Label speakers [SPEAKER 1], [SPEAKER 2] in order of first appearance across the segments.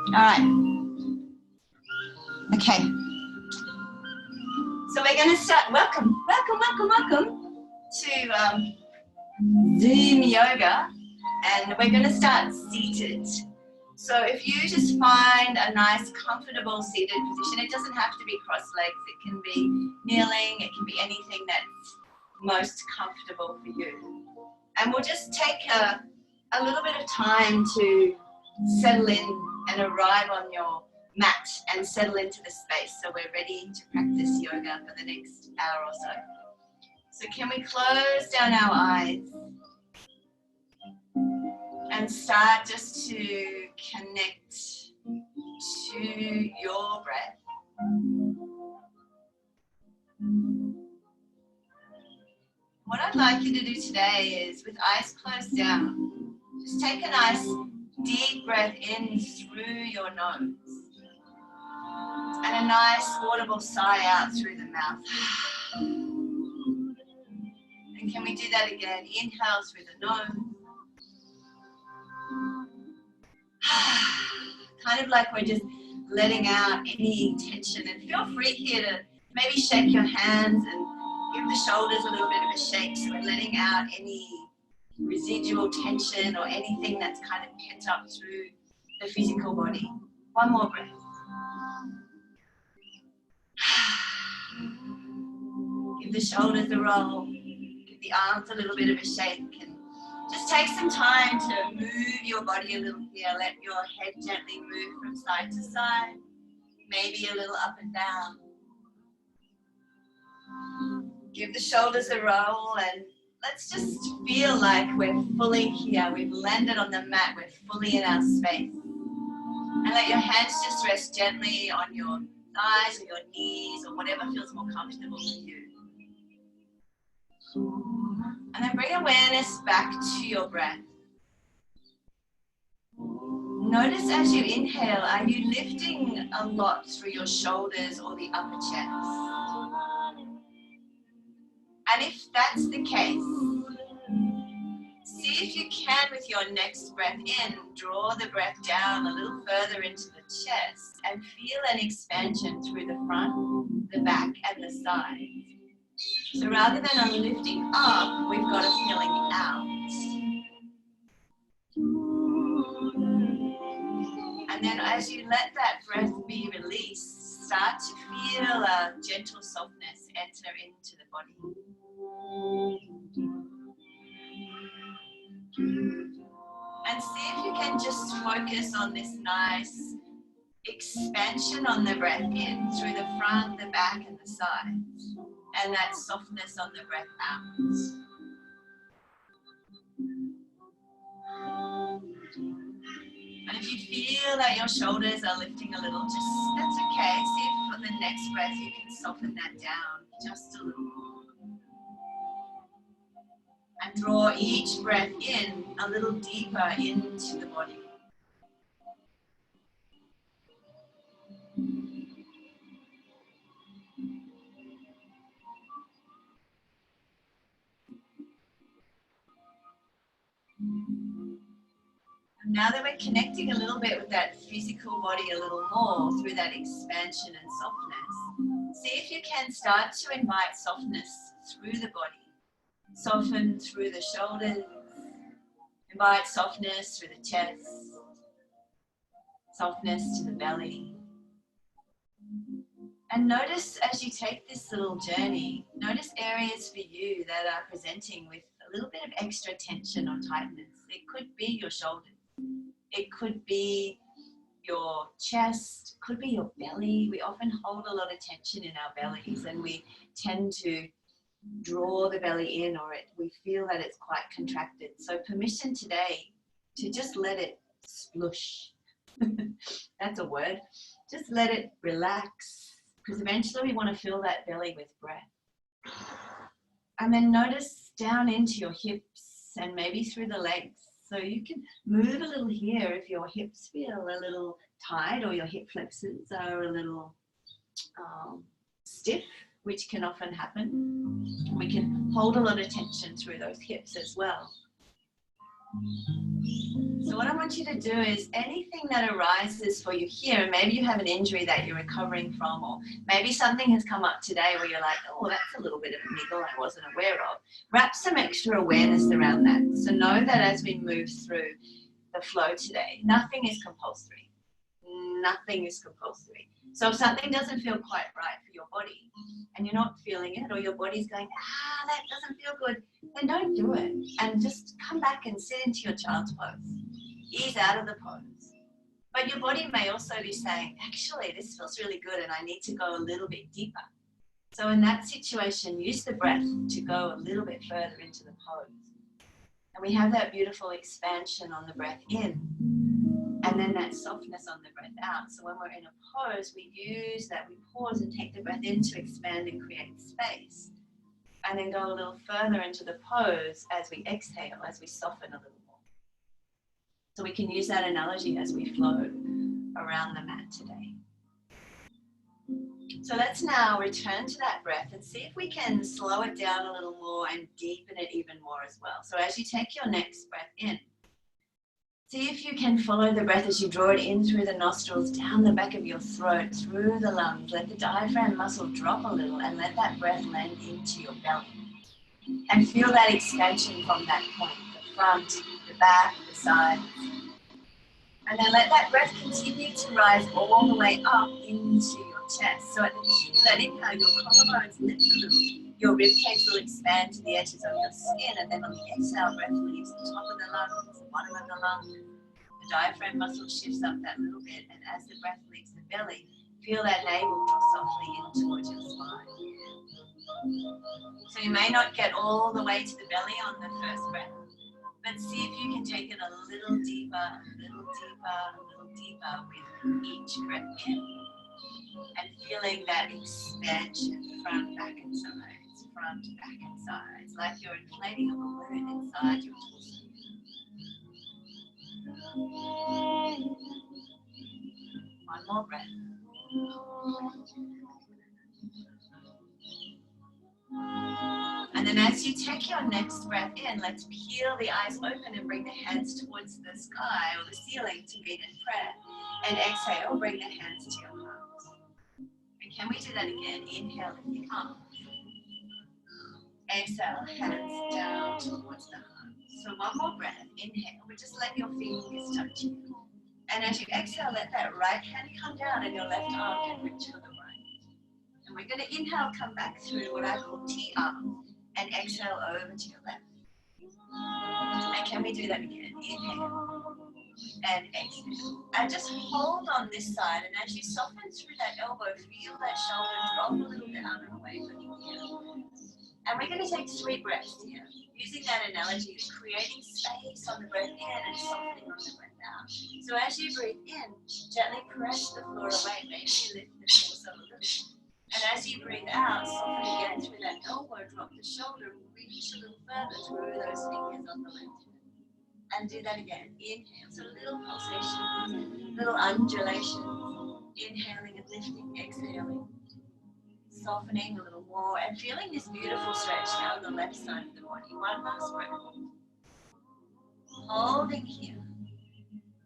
[SPEAKER 1] All right. Okay. So we're going to start. Welcome to Zoom yoga, and we're going to start seated. So if you just find a nice, comfortable seated position, it doesn't have to be cross-legged. It can be kneeling. It can be anything that's most comfortable for you. And we'll just take a little bit of time to settle in and arrive on your mat and settle into the space, so we're ready to practice yoga for the next hour or so. So can we close down our eyes and start just to connect to your breath. What I'd like you to do today is, with eyes closed down, just take a nice deep breath in through your nose and a nice audible sigh out through the mouth. And can we do that again? Inhale through the nose. Kind of like we're just letting out any tension, and feel free here to maybe shake your hands and give the shoulders a little bit of a shake, so we're letting out any residual tension or anything that's kind of pent up through the physical body. One more breath. Give the shoulders a roll, give the arms a little bit of a shake, and just take some time to move your body a little here. Let your head gently move from side to side, maybe a little up and down. Give the shoulders a roll, and let's just feel like we're fully here. We've landed on the mat, we're fully in our space. And let your hands just rest gently on your thighs or your knees or whatever feels more comfortable for you. And then bring awareness back to your breath. Notice as you inhale, are you lifting a lot through your shoulders or the upper chest? And if that's the case, see if you can, with your next breath in, draw the breath down a little further into the chest and feel an expansion through the front, the back, and the sides. So rather than a lifting up, we've got a feeling out. And then as you let that breath be released, start to feel a gentle softness enter into the body. And see if you can just focus on this nice expansion on the breath in through the front, the back, and the sides. And that softness on the breath out. And if you feel that your shoulders are lifting a little, that's okay. See if for the next breath you can soften that down just a little more. And draw each breath in a little deeper into the body. And now that we're connecting a little bit with that physical body a little more through that expansion and softness, see if you can start to invite softness through the body. Soften through the shoulders, invite softness through the chest, softness to the belly. And notice as you take this little journey, notice areas for you that are presenting with a little bit of extra tension or tightness. It could be your shoulders, it could be your chest, it could be your belly. We often hold a lot of tension in our bellies, and we tend to draw the belly in, or we feel that it's quite contracted. So permission today to just let it splush. That's a word. Just let it relax, because eventually we want to fill that belly with breath. And then notice down into your hips and maybe through the legs. So you can move a little here if your hips feel a little tight or your hip flexors are a little stiff, which can often happen. We can hold a lot of tension through those hips as well. So what I want you to do is anything that arises for you here, and maybe you have an injury that you're recovering from, or maybe something has come up today where you're like, oh, that's a little bit of a niggle I wasn't aware of. Wrap some extra awareness around that. So know that as we move through the flow today, nothing is compulsory. Nothing is compulsory. So if something doesn't feel quite right for your body and you're not feeling it, or your body's going, that doesn't feel good, then don't do it. And just come back and sit into your child's pose. Ease out of the pose. But your body may also be saying, actually, this feels really good and I need to go a little bit deeper. So in that situation, use the breath to go a little bit further into the pose. And we have that beautiful expansion on the breath in, and then that softness on the breath out. So when we're in a pose, we use that, we pause and take the breath in to expand and create space. And then go a little further into the pose as we exhale, as we soften a little more. So we can use that analogy as we flow around the mat today. So let's now return to that breath and see if we can slow it down a little more and deepen it even more as well. So as you take your next breath in, see if you can follow the breath as you draw it in through the nostrils, down the back of your throat, through the lungs. Let the diaphragm muscle drop a little and let that breath land into your belly. And feel that expansion from that point, the front, the back, the sides. And then let that breath continue to rise all the way up into your chest. So at that inhale, your collarbones lift a little. Your rib cage will expand to the edges of your skin, and then on the exhale, breath leaves the top of the lungs, the bottom of the lungs. The diaphragm muscle shifts up that little bit, and as the breath leaves the belly, feel that navel draw softly in towards your spine. So you may not get all the way to the belly on the first breath, but see if you can take it a little deeper, a little deeper, a little deeper with each breath in. And feeling that expansion, front, back, and sides, front, back, and sides, like you're inflating a balloon inside your torso. One more breath. And then as you take your next breath in, let's peel the eyes open and bring the hands towards the sky or the ceiling to meet in prayer. And exhale, bring the hands to your heart. And can we do that again? Inhale, lift the arms. Exhale, hands down towards the heart. So one more breath. Inhale, but just let your fingers touch you. And as you exhale, let that right hand come down and your left arm can reach for the right. And we're going to inhale, come back through what I call T-arm, and exhale over to your left. And can we do that again? Inhale and exhale. And just hold on this side, and as you soften through that elbow, feel that shoulder drop a little down and away from you here. And we're going to take 3 breaths here, using that analogy of creating space on the breath in and softening on the breath out. So as you breathe in, gently press the floor away, maybe lift the torso a little. And as you breathe out, soften again through that elbow, drop the shoulder, reach a little further through those fingers on the left hand. And do that again. Inhale, so little pulsations, little undulations, inhaling and lifting, exhaling. Softening a little more and feeling this beautiful stretch down the left side of the body. One last breath. Holding here.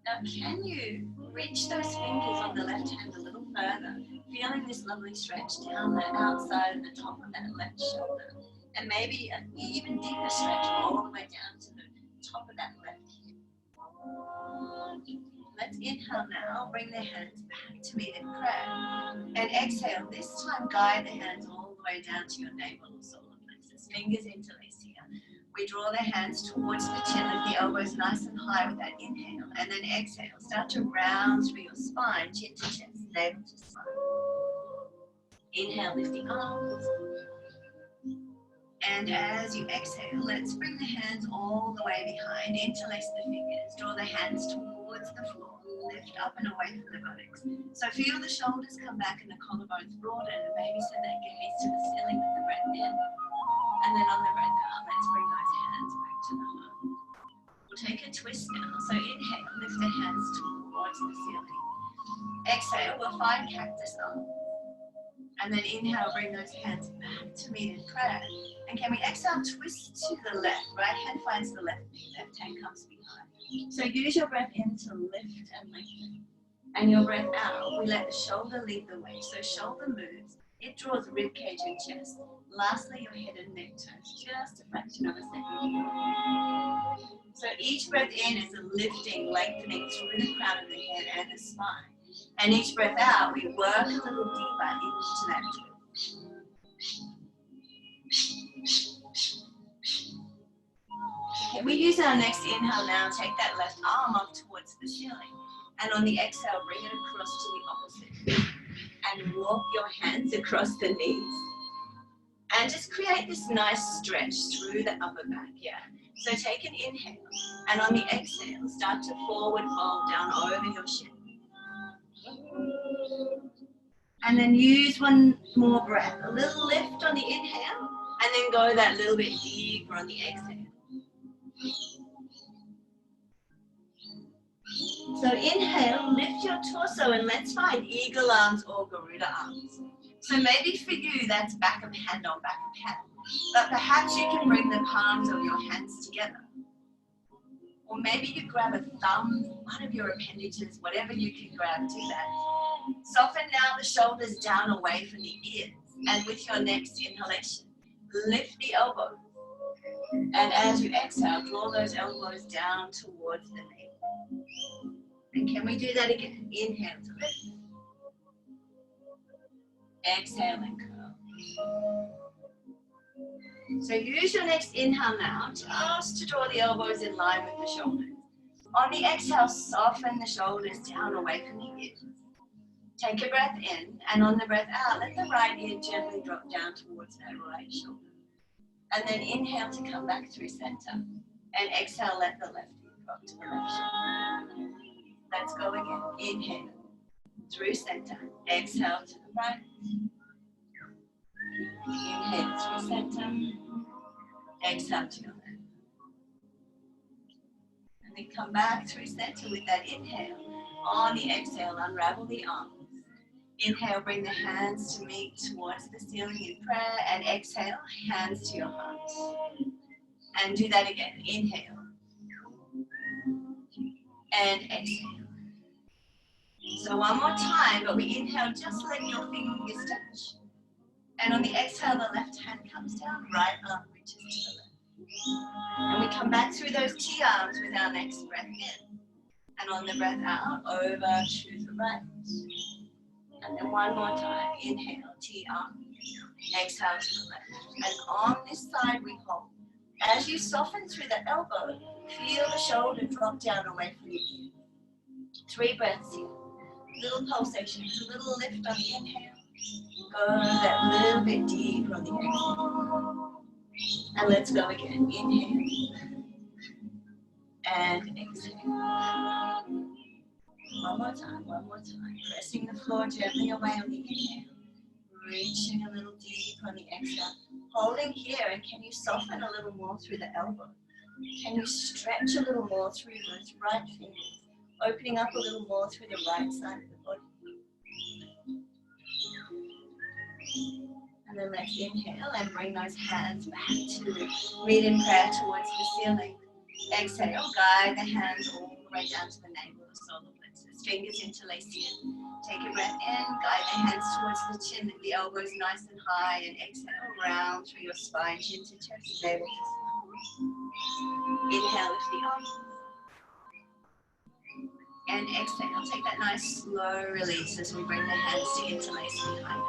[SPEAKER 1] Now can you reach those fingers on the left hand a little further, feeling this lovely stretch down the outside of the top of that left shoulder, and maybe an even deeper stretch all the way down to the top of that left hip. Let's inhale now, bring the hands back to meet in prayer. And exhale, this time guide the hands all the way down to your navel or solar plexus. Fingers interlace here. We draw the hands towards the chin, lift the elbows nice and high with that inhale. And then exhale, start to round through your spine, chin to chest, navel to spine. Inhale, lift the arms. And as you exhale, let's bring the hands all the way behind, interlace the fingers, draw the hands towards the floor, lift up and away from the buttocks. So feel the shoulders come back and the collarbones broaden, and maybe send that gaze to the ceiling with the breath in. And then on the breath out, let's bring those hands back to the heart. We'll take a twist now. So inhale, lift the hands towards the ceiling. Exhale, we'll find cactus arm. And then inhale, bring those hands back to meet in prayer. And can we exhale, twist to the left. Right hand finds the left knee, left hand comes behind. So use your breath in to lift and lengthen. And your breath out, we let the shoulder lead the way. So shoulder moves, it draws rib cage and chest. Lastly, your head and neck turns just a fraction of a second. So each breath in is a lifting, lengthening through the crown of the head and the spine. And each breath out, we work a little deeper into that twist. Okay, we use our next inhale now. Take that left arm up towards the ceiling. And on the exhale, bring it across to the opposite. And walk your hands across the knees. And just create this nice stretch through the upper back, yeah. So take an inhale. And on the exhale, start to forward fold down over your shin. And then use one more breath. A little lift on the inhale. And then go that little bit deeper on the exhale. So inhale, lift your torso and let's find eagle arms or Garuda arms. So maybe for you that's back of hand on back of hand. But perhaps you can bring the palms of your hands together. Or maybe you grab a thumb, one of your appendages, whatever you can grab, do that. Soften now the shoulders down away from the ears. And with your next inhalation, lift the elbows. And as you exhale, draw those elbows down towards the knee. And can we do that again? Inhale to lift. Exhale and curl. So use your next inhale now just to draw the elbows in line with the shoulders. On the exhale, soften the shoulders down away from the ears. Take a breath in, and on the breath out, let the right ear gently drop down towards that right shoulder. And then inhale to come back through center. And exhale, let the left ear drop to the left shoulder. Let's go again. Inhale through center. Exhale to the right. Inhale through center. Exhale to your left. And then come back through center with that inhale. On the exhale, unravel the arms. Inhale, bring the hands to meet towards the ceiling in prayer. And exhale, hands to your heart. And do that again. Inhale. And exhale. So one more time, but we inhale, just let your fingers touch. And on the exhale, the left hand comes down, right arm reaches to the left. And we come back through those T-arms with our next breath in. And on the breath out, over to the right. And then one more time, inhale, T-arm. Exhale to the left. And on this side, we hold. As you soften through the elbow, feel the shoulder drop down away from your ear. 3 breaths here. Little pulsations, a little lift on the inhale. Go that little bit deeper on the exhale. And let's go again. Inhale. And exhale. One more time, one more time. Pressing the floor gently away on the inhale. Reaching a little deeper on the exhale. Holding here, and can you soften a little more through the elbow? Can you stretch a little more through those right fingers? Opening up a little more through the right side of the body. And then let's inhale and bring those hands back to meet in prayer towards the ceiling. Exhale, guide the hands all the way down to the navel of solar plexus. Fingers interlace in. Take a breath in, guide the hands towards the chin, lift the elbows nice and high, and exhale, round through your spine, chin to chest, navel to spine. Inhale, lift the arms. And exhale, take that nice slow release as we bring the hands to interlace behind us.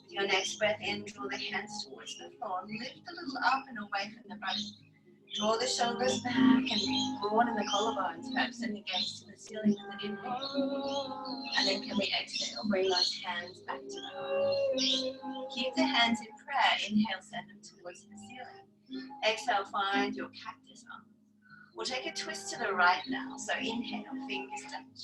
[SPEAKER 1] With your next breath in, draw the hands towards the floor. Lift a little up and away from the front. Draw the shoulders back and broaden the collarbones, perhaps send the gaze to the ceiling with an inhale. And then can we exhale, bring those hands back to the heart. Keep the hands in prayer. Inhale, send them towards the ceiling. Exhale, find your cactus arm. We'll take a twist to the right now. So inhale, fingers touch.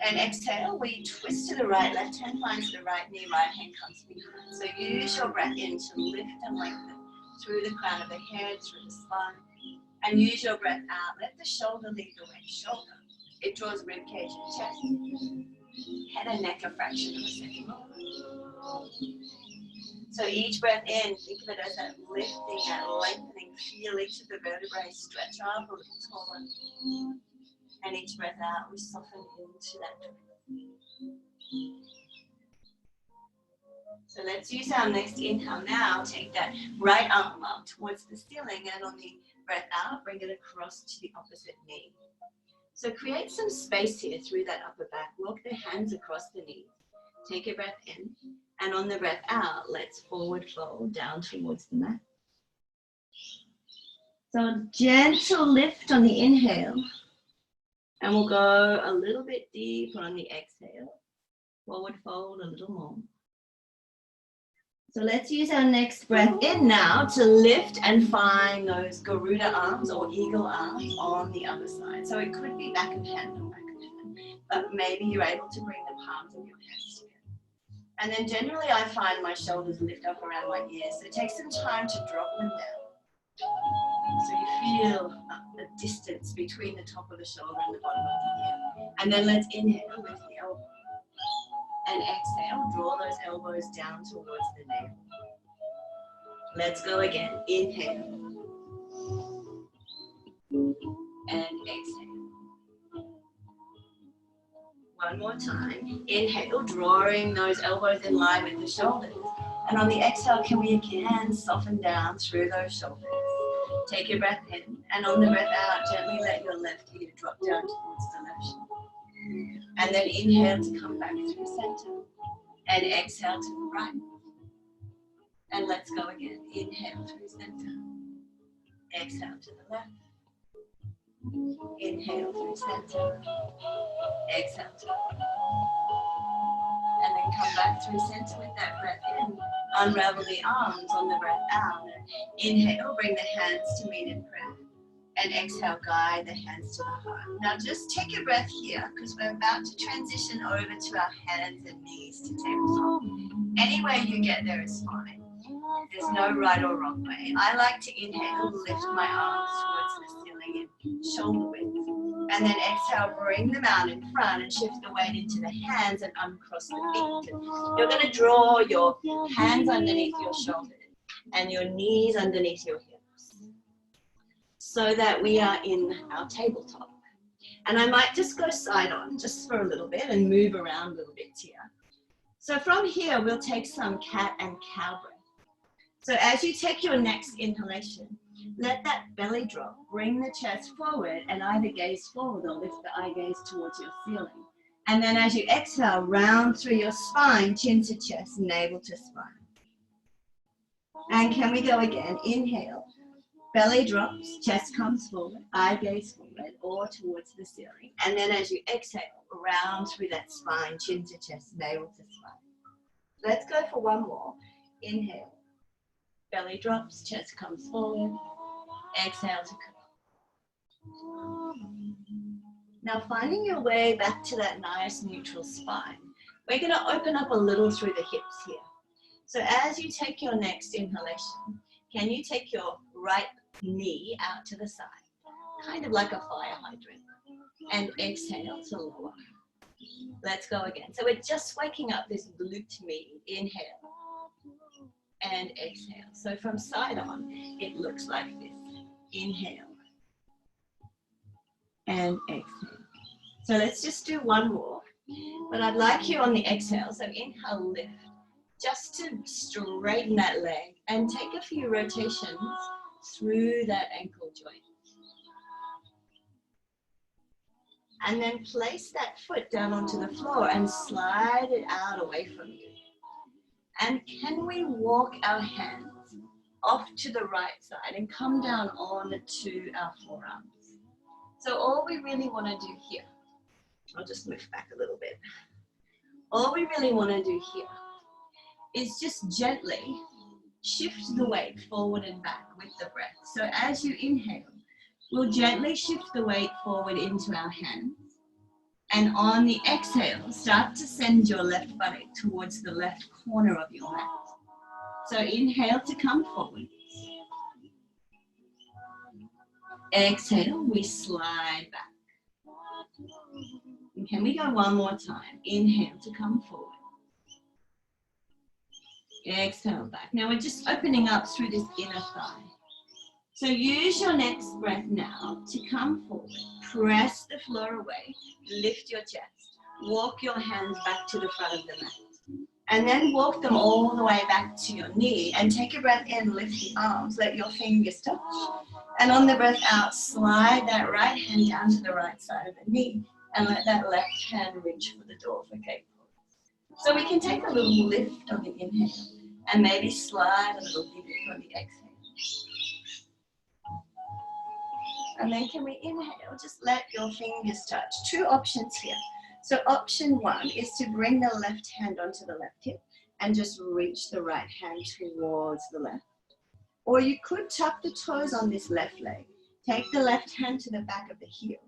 [SPEAKER 1] And exhale, we twist to the right. Left hand finds the right knee, right hand comes behind. So use your breath in to lift and lengthen through the crown of the head, through the spine. And use your breath out. Let the shoulder lead the way. Shoulder. It draws rib cage and chest. Head and neck a fraction of a second. So each breath in, think of it as that lifting, that lengthening. Feel each of the vertebrae stretch up a little taller. And each breath out, we soften into that breath. So let's use our next inhale now. Take that right arm up towards the ceiling, and on the breath out, bring it across to the opposite knee. So create some space here through that upper back. Walk the hands across the knees. Take a breath in, and on the breath out, let's forward fold down towards the mat. So a gentle lift on the inhale, and we'll go a little bit deeper on the exhale. Forward fold a little more. So let's use our next breath in now to lift and find those Garuda arms or eagle arms on the other side. So it could be back of hand or back of hand, but maybe you're able to bring the palms of your hands together. And then generally I find my shoulders lift up around my ears. So take some time to drop them down. So you feel the distance between the top of the shoulder and the bottom of the ear. And then let's inhale, lift the elbow. And exhale, draw those elbows down towards the navel. Let's go again. Inhale. And exhale. One more time. Inhale, drawing those elbows in line with the shoulders. And on the exhale, can we again soften down through those shoulders? Take your breath in, and on the breath out, gently let your left ear drop down towards the left shoulder. And then inhale to come back through center. And exhale to the right. And let's go again. Inhale through center. Exhale to the left. Inhale through center. Exhale to the right. And then come back through center with that breath in. Unravel the arms on the breath out. Inhale, bring the hands to meet in prayer. And exhale, guide the hands to the heart. Now just take a breath here, because we're about to transition over to our hands and knees to tabletop. Any way you get there is fine. There's no right or wrong way. I like to inhale, lift my arms towards the ceiling in shoulder width. And then exhale, bring them out in front and shift the weight into the hands and uncross the feet. You're going to draw your hands underneath your shoulders and your knees underneath your hips, so that we are in our tabletop. And I might just go side on just for a little bit and move around a little bit here. So from here, we'll take some cat and cow breath. So as you take your next inhalation, let that belly drop, bring the chest forward and either gaze forward or lift the eye gaze towards your ceiling. And then as you exhale, round through your spine, chin to chest, navel to spine. And can we go again? Inhale. Belly drops, chest comes forward, eye gaze forward or towards the ceiling. And then as you exhale, round through that spine, chin to chest, navel to spine. Let's go for one more. Inhale. Belly drops, chest comes forward. Exhale to come. Now finding your way back to that nice neutral spine, we're going to open up a little through the hips here. So as you take your next inhalation, can you take your right knee out to the side, kind of like a fire hydrant, and exhale to lower. Let's go again. So we're just waking up this glute med. Inhale and exhale. So from side on, it looks like this. Inhale and exhale. So let's just do one more. But I'd like you on the exhale, so inhale, lift, just to straighten that leg and take a few rotations through that ankle joint. And then place that foot down onto the floor and slide it out away from you. And can we walk our hands off to the right side and come down on to our forearms? So all we really want to do here, I'll just move back a little bit. All we really want to do here is just gently shift the weight forward and back with the breath. So as you inhale, we'll gently shift the weight forward into our hands. And on the exhale, start to send your left buttock towards the left corner of your mat. So inhale to come forward. Exhale, we slide back. And can we go one more time? Inhale to come forward. Exhale back. Now we're just opening up through this inner thigh. So use your next breath now to come forward. Press the floor away. Lift your chest. Walk your hands back to the front of the mat. And then walk them all the way back to your knee. And take a breath in, lift the arms, let your fingers touch. And on the breath out, slide that right hand down to the right side of the knee. And let that left hand reach for the door for cake pose. So we can take a little lift on the inhale. And maybe slide a little bit on the exhale. And then can we inhale, just let your fingers touch. Two options here. So option one is to bring the left hand onto the left hip and just reach the right hand towards the left. Or you could tuck the toes on this left leg. Take the left hand to the back of the heel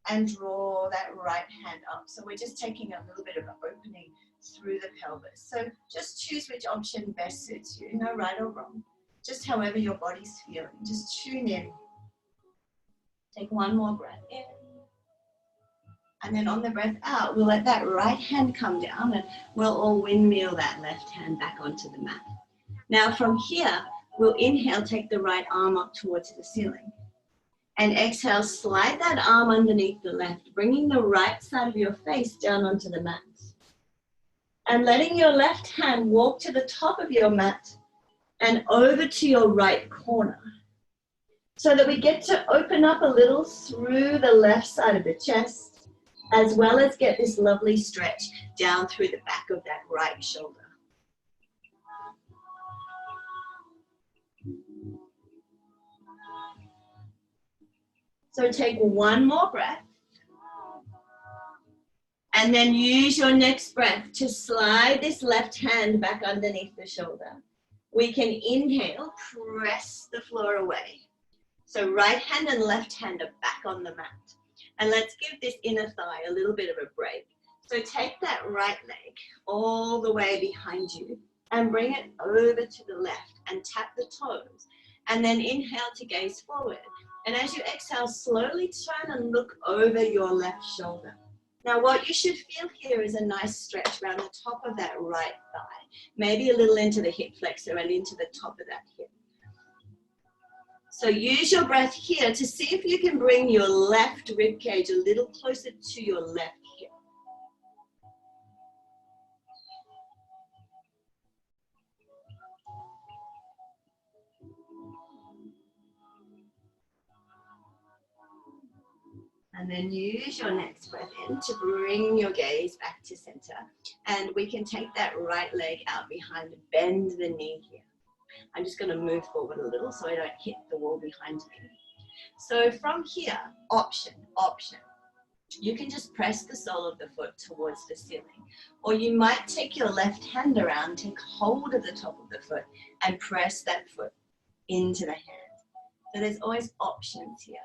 [SPEAKER 1] and draw that right hand up. So we're just taking a little bit of an opening through the pelvis. So just choose which option best suits you. No right or wrong. Just however your body's feeling. Just tune in. Take one more breath in. And then on the breath out, we'll let that right hand come down and we'll all windmill that left hand back onto the mat. Now from here, we'll inhale, take the right arm up towards the ceiling. And exhale, slide that arm underneath the left, bringing the right side of your face down onto the mat. And letting your left hand walk to the top of your mat and over to your right corner. So that we get to open up a little through the left side of the chest, as well as get this lovely stretch down through the back of that right shoulder. So take one more breath. And then use your next breath to slide this left hand back underneath the shoulder. We can inhale, press the floor away. So right hand and left hand are back on the mat. And let's give this inner thigh a little bit of a break. So take that right leg all the way behind you and bring it over to the left and tap the toes. And then inhale to gaze forward. And as you exhale, slowly turn and look over your left shoulder. Now what you should feel here is a nice stretch around the top of that right thigh. Maybe a little into the hip flexor and into the top of that hip. So use your breath here to see if you can bring your left rib cage a little closer to your left hip. And then use your next breath in to bring your gaze back to center. And we can take that right leg out behind, bend the knee here. I'm just going to move forward a little so I don't hit the wall behind me. So from here, option. You can just press the sole of the foot towards the ceiling. Or you might take your left hand around, take hold of the top of the foot and press that foot into the hand. So there's always options here.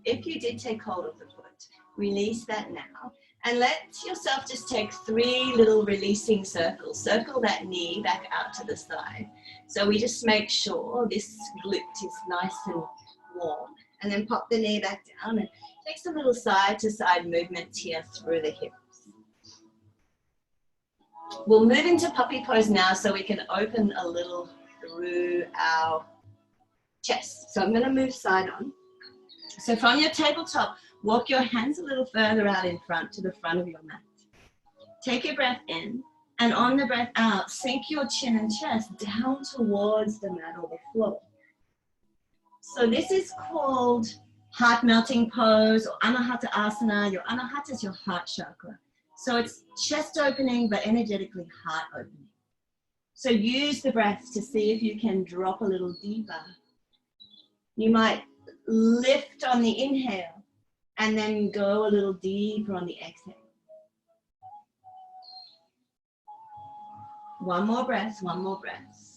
[SPEAKER 1] If you did take hold of the foot, release that now. And let yourself just take 3 little releasing circles. Circle that knee back out to the side. So we just make sure this glute is nice and warm. And then pop the knee back down and take some little side to side movements here through the hips. We'll move into puppy pose now so we can open a little through our chest. So I'm going to move side on. So from your tabletop, walk your hands a little further out in front to the front of your mat. Take a breath in, and on the breath out, sink your chin and chest down towards the mat or the floor. So this is called heart melting pose or Anahata Asana. Your Anahata is your heart chakra. So it's chest opening, but energetically heart opening. So use the breath to see if you can drop a little deeper. You might lift on the inhale and then go a little deeper on the exhale. One more breath, one more breath.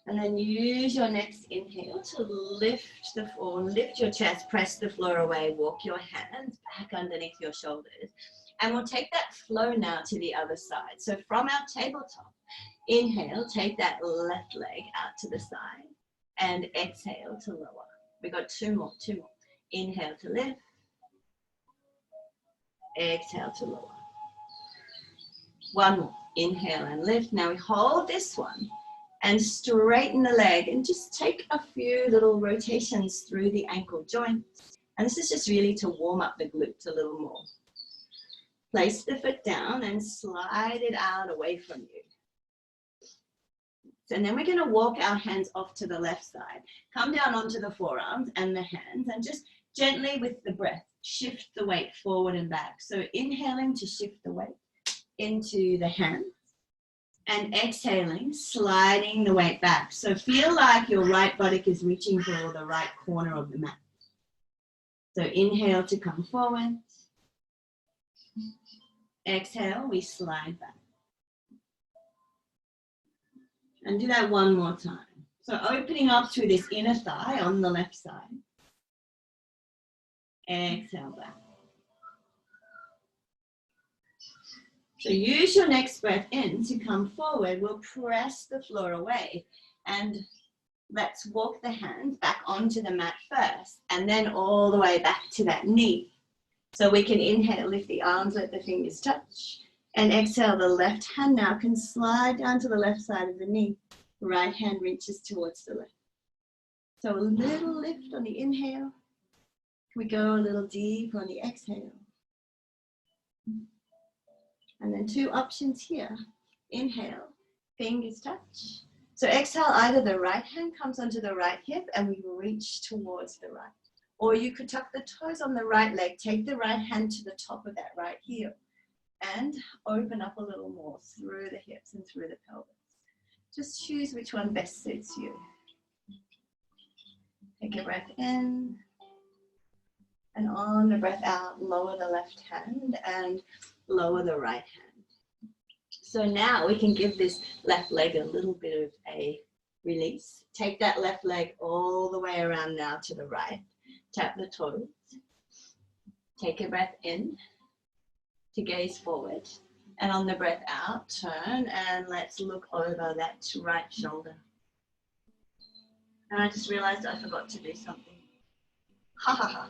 [SPEAKER 1] And then use your next inhale to lift the floor, lift your chest, press the floor away, walk your hands back underneath your shoulders. And we'll take that flow now to the other side. So from our tabletop, inhale, take that left leg out to the side. And exhale to lower. We got two more. Inhale to lift. Exhale to lower. One more. Inhale and lift. Now we hold this one and straighten the leg and just take a few little rotations through the ankle joint. And this is just really to warm up the glutes a little more. Place the foot down and slide it out away from you. And then we're going to walk our hands off to the left side. Come down onto the forearms and the hands and just gently with the breath, shift the weight forward and back. So inhaling to shift the weight into the hands and exhaling, sliding the weight back. So feel like your right buttock is reaching for the right corner of the mat. So inhale to come forward. Exhale, we slide back. And do that one more time. So opening up through this inner thigh on the left side. Exhale back. So use your next breath in to come forward. We'll press the floor away. And let's walk the hands back onto the mat first. And then all the way back to that knee. So we can inhale, lift the arms, let the fingers touch. And exhale, the left hand now can slide down to the left side of the knee. Right hand reaches towards the left. So a little lift on the inhale. We go a little deep on the exhale. And then two options here. Inhale, fingers touch. So exhale, either the right hand comes onto the right hip and we reach towards the right. Or you could tuck the toes on the right leg, take the right hand to the top of that right heel. And open up a little more through the hips and through the pelvis. Just choose which one best suits you. Take a breath in. And on the breath out, lower the left hand and lower the right hand. So now we can give this left leg a little bit of a release. Take that left leg all the way around now to the right. Tap the toes. Take a breath in. To gaze forward, and on the breath out, turn and let's look over that right shoulder. And I just realized I forgot to do something. Ha ha ha.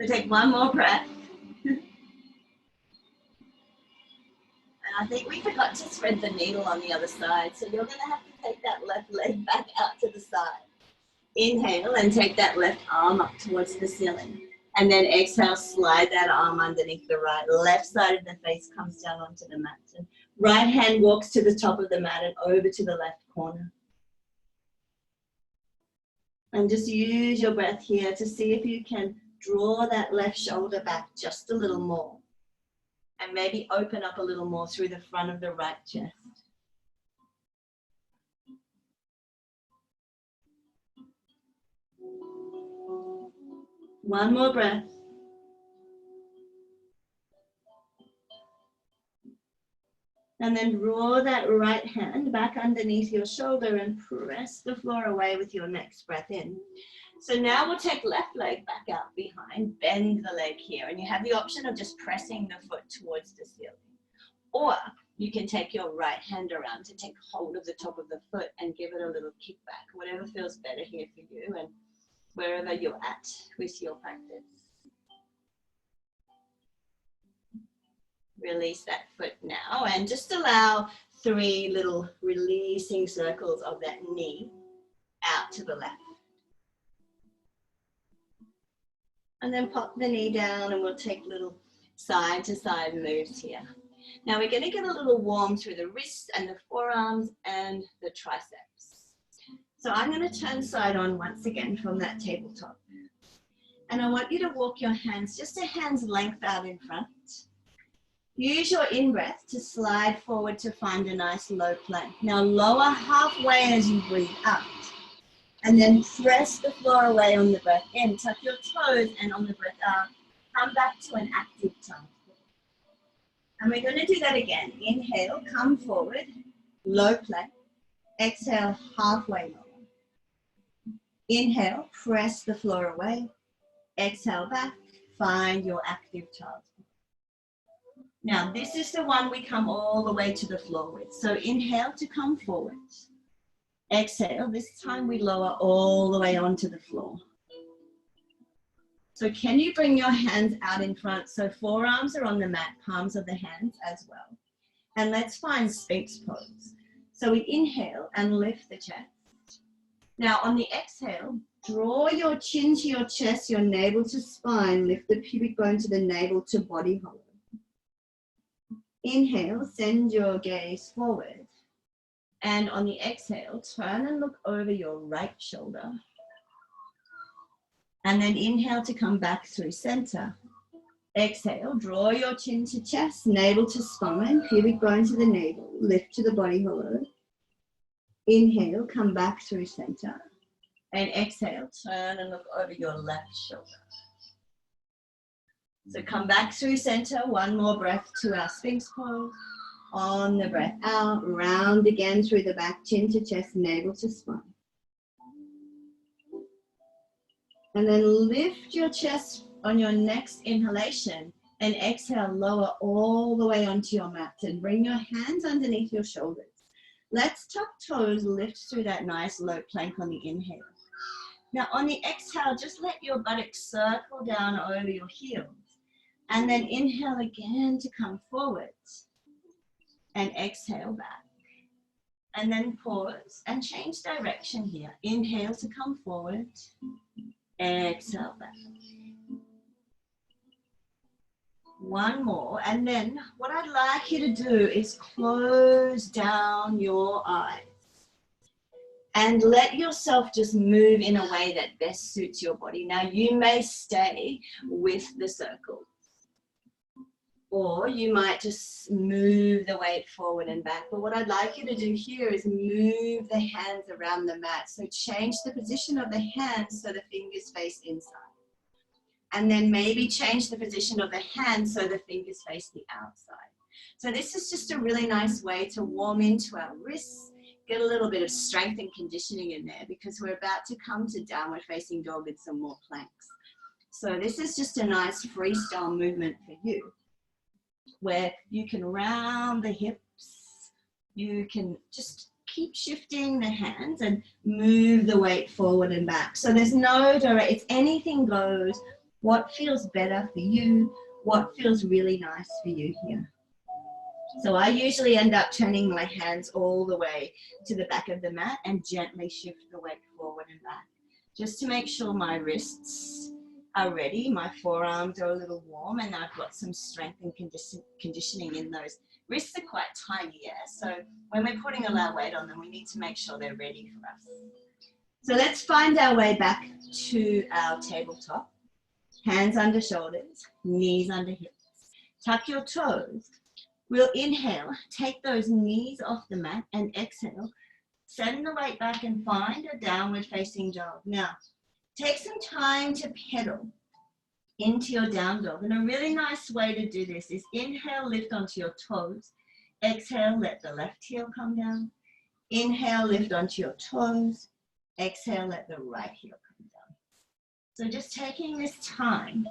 [SPEAKER 1] So take one more breath. And I think we forgot to spread the needle on the other side. So you're going to have to take that left leg back out to the side. Inhale and take that left arm up towards the ceiling. And then exhale, slide that arm underneath the right. Left side of the face comes down onto the mat. And right hand walks to the top of the mat and over to the left corner. And just use your breath here to see if you can draw that left shoulder back just a little more. And maybe open up a little more through the front of the right chest. One more breath. And then draw that right hand back underneath your shoulder and press the floor away with your next breath in. So now we'll take left leg back out behind, bend the leg here, and you have the option of just pressing the foot towards the ceiling. Or you can take your right hand around to take hold of the top of the foot and give it a little kick back, whatever feels better here for you and wherever you're at with your practice. Release that foot now and just allow 3 little releasing circles of that knee out to the left. And then pop the knee down and we'll take little side to side moves here. Now we're going to get a little warm through the wrists and the forearms and the triceps. So I'm going to turn side on once again from that tabletop. And I want you to walk your hands just a hand's length out in front. Use your in-breath to slide forward to find a nice low plank. Now lower halfway as you breathe out. And then press the floor away on the breath in. Tuck your toes and on the breath out, come back to an active tongue. And we're going to do that again. Inhale, come forward, low plank. Exhale, halfway lower. Inhale, press the floor away. Exhale back, find your active child.
[SPEAKER 2] Now, this is the one we come all the way to the floor with. So inhale to come forward. Exhale, this time we lower all the way onto the floor. So can you bring your hands out in front? So forearms are on the mat, palms of the hands as well. And let's find Sphinx pose. So we inhale and lift the chest. Now on the exhale, draw your chin to your chest, your navel to spine, lift the pubic bone to the navel to body hollow. Inhale, send your gaze forward. And on the exhale, turn and look over your right shoulder. And then inhale to come back through center. Exhale, draw your chin to chest, navel to spine, pubic bone to the navel, lift to the body hollow. Inhale, come back through center. And exhale, turn and look over your left shoulder. So come back through center, one more breath to our Sphinx pose. On the breath out, round again through the back, chin to chest, navel to spine. And then lift your chest on your next inhalation and exhale, lower all the way onto your mat and bring your hands underneath your shoulders. Let's tuck toes, lift through that nice low plank on the inhale. Now on the exhale, just let your buttocks circle down over your heels. And then inhale again to come forward. And exhale back. And then pause and change direction here. Inhale to come forward. Exhale back. One more. And then what I'd like you to do is close down your eyes. And let yourself just move in a way that best suits your body. Now you may stay with the circle. Or you might just move the weight forward and back. But what I'd like you to do here is move the hands around the mat. So change the position of the hands so the fingers face inside. And then maybe change the position of the hands so the fingers face the outside. So this is just a really nice way to warm into our wrists, get a little bit of strength and conditioning in there because we're about to come to downward facing dog with some more planks. So this is just a nice freestyle movement for you, where you can round the hips, you can just keep shifting the hands and move the weight forward and back. So there's no direct, it's anything goes, what feels better for you, what feels really nice for you here. So I usually end up turning my hands all the way to the back of the mat and gently shift the weight forward and back, just to make sure my wrists are ready, my forearms are a little warm, and I've got some strength and conditioning in those. Wrists are quite tiny, yeah? So when we're putting a lot of weight on them, we need to make sure they're ready for us. So let's find our way back to our tabletop. Hands under shoulders, knees under hips. Tuck your toes. We'll inhale, take those knees off the mat, and exhale. Send the weight back and find a downward facing dog. Now, take some time to pedal into your down dog. And a really nice way to do this is inhale, lift onto your toes. Exhale, let the left heel come down. Inhale, lift onto your toes. Exhale, let the right heel come down. So just taking this time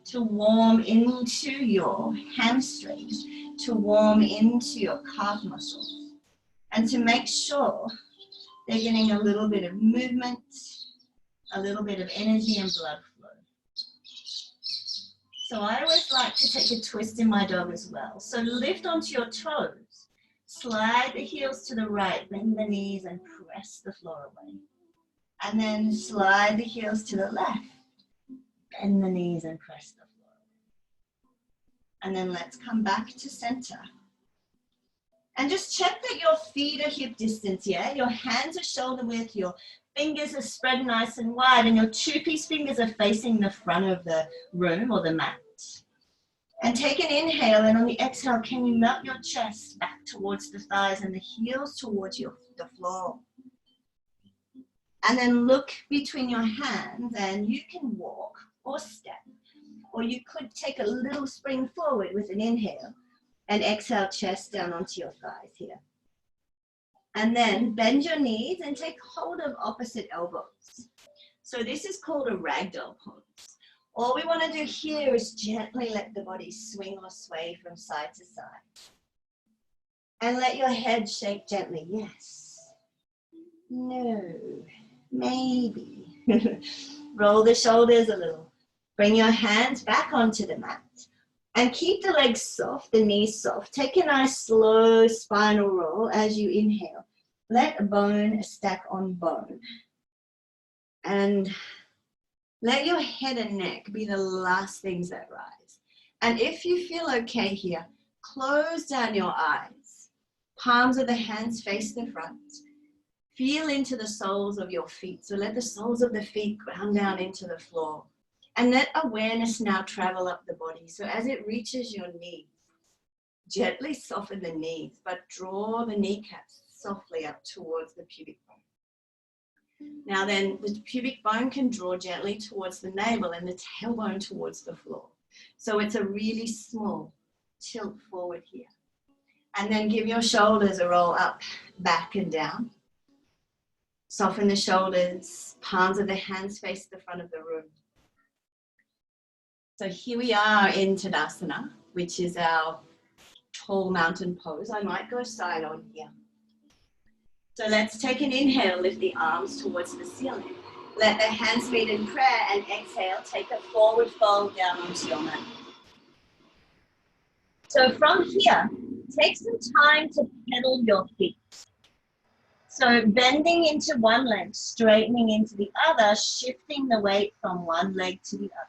[SPEAKER 2] to warm into your hamstrings, to warm into your calf muscles, and to make sure they're getting a little bit of movement, a little bit of energy and blood flow. So I always like to take a twist in my dog as well. So lift onto your toes, slide the heels to the right, bend the knees and press the floor away. And then slide the heels to the left, bend the knees and press the floor away. And then let's come back to center. And just check that your feet are hip distance, yeah? Your hands are shoulder width, your fingers are spread nice and wide, and your two-piece fingers are facing the front of the room or the mat. And take an inhale, and on the exhale, can you melt your chest back towards the thighs and the heels towards the floor? And then look between your hands, and you can walk or step, or you could take a little spring forward with an inhale, and exhale, chest down onto your thighs here. And then bend your knees and take hold of opposite elbows. So this is called a ragdoll pose. All we want to do here is gently let the body swing or sway from side to side. And let your head shake gently. Yes. No. Maybe. Roll the shoulders a little. Bring your hands back onto the mat. And keep the legs soft, the knees soft. Take a nice slow spinal roll as you inhale. Let bone stack on bone. And let your head and neck be the last things that rise. And if you feel okay here, close down your eyes. Palms of the hands face the front. Feel into the soles of your feet. So let the soles of the feet ground down into the floor. And let awareness now travel up the body. So as it reaches your knees, gently soften the knees, but draw the kneecaps softly up towards the pubic bone. Now then, the pubic bone can draw gently towards the navel and the tailbone towards the floor. So it's a really small tilt forward here. And then give your shoulders a roll up, back and down. Soften the shoulders, palms of the hands face the front of the room. So here we are in Tadasana, which is our tall mountain pose. I might go side on here. So let's take an inhale, lift the arms towards the ceiling. Let the hands meet in prayer and exhale, take a forward fold down onto your mat. So from here, take some time to pedal your feet. So bending into one leg, straightening into the other, shifting the weight from one leg to the other.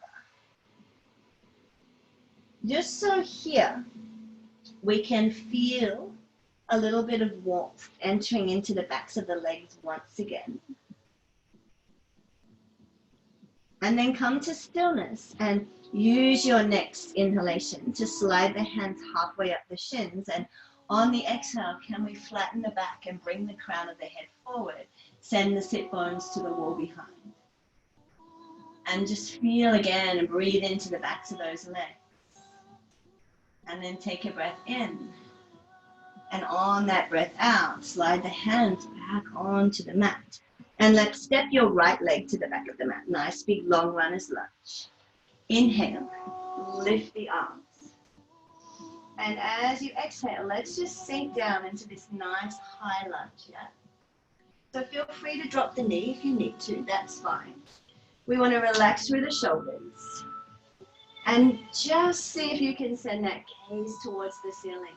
[SPEAKER 2] Just so here, we can feel a little bit of warmth entering into the backs of the legs once again. And then come to stillness and use your next inhalation to slide the hands halfway up the shins. And on the exhale, can we flatten the back and bring the crown of the head forward? Send the sit bones to the wall behind. And just feel again and breathe into the backs of those legs. And then take a breath in. And on that breath out, slide the hands back onto the mat. And let's step your right leg to the back of the mat. Nice big long runner's lunge. Inhale, lift the arms. And as you exhale, let's just sink down into this nice high lunge, yeah? So feel free to drop the knee if you need to, that's fine. We want to relax through the shoulders. And just see if you can send that gaze towards the ceiling.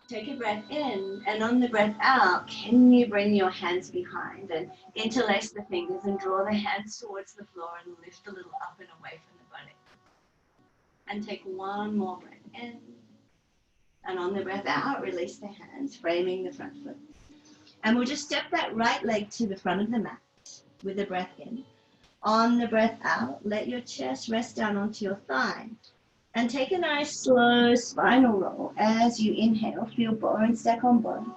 [SPEAKER 2] Take a breath in, and on the breath out, can you bring your hands behind and interlace the fingers and draw the hands towards the floor and lift a little up and away from the body. And take one more breath in, and on the breath out, release the hands, framing the front foot. And we'll just step that right leg to the front of the mat with the breath in. On the breath out, let your chest rest down onto your thigh. And take a nice slow spinal roll as you inhale. Feel bone stack on bone.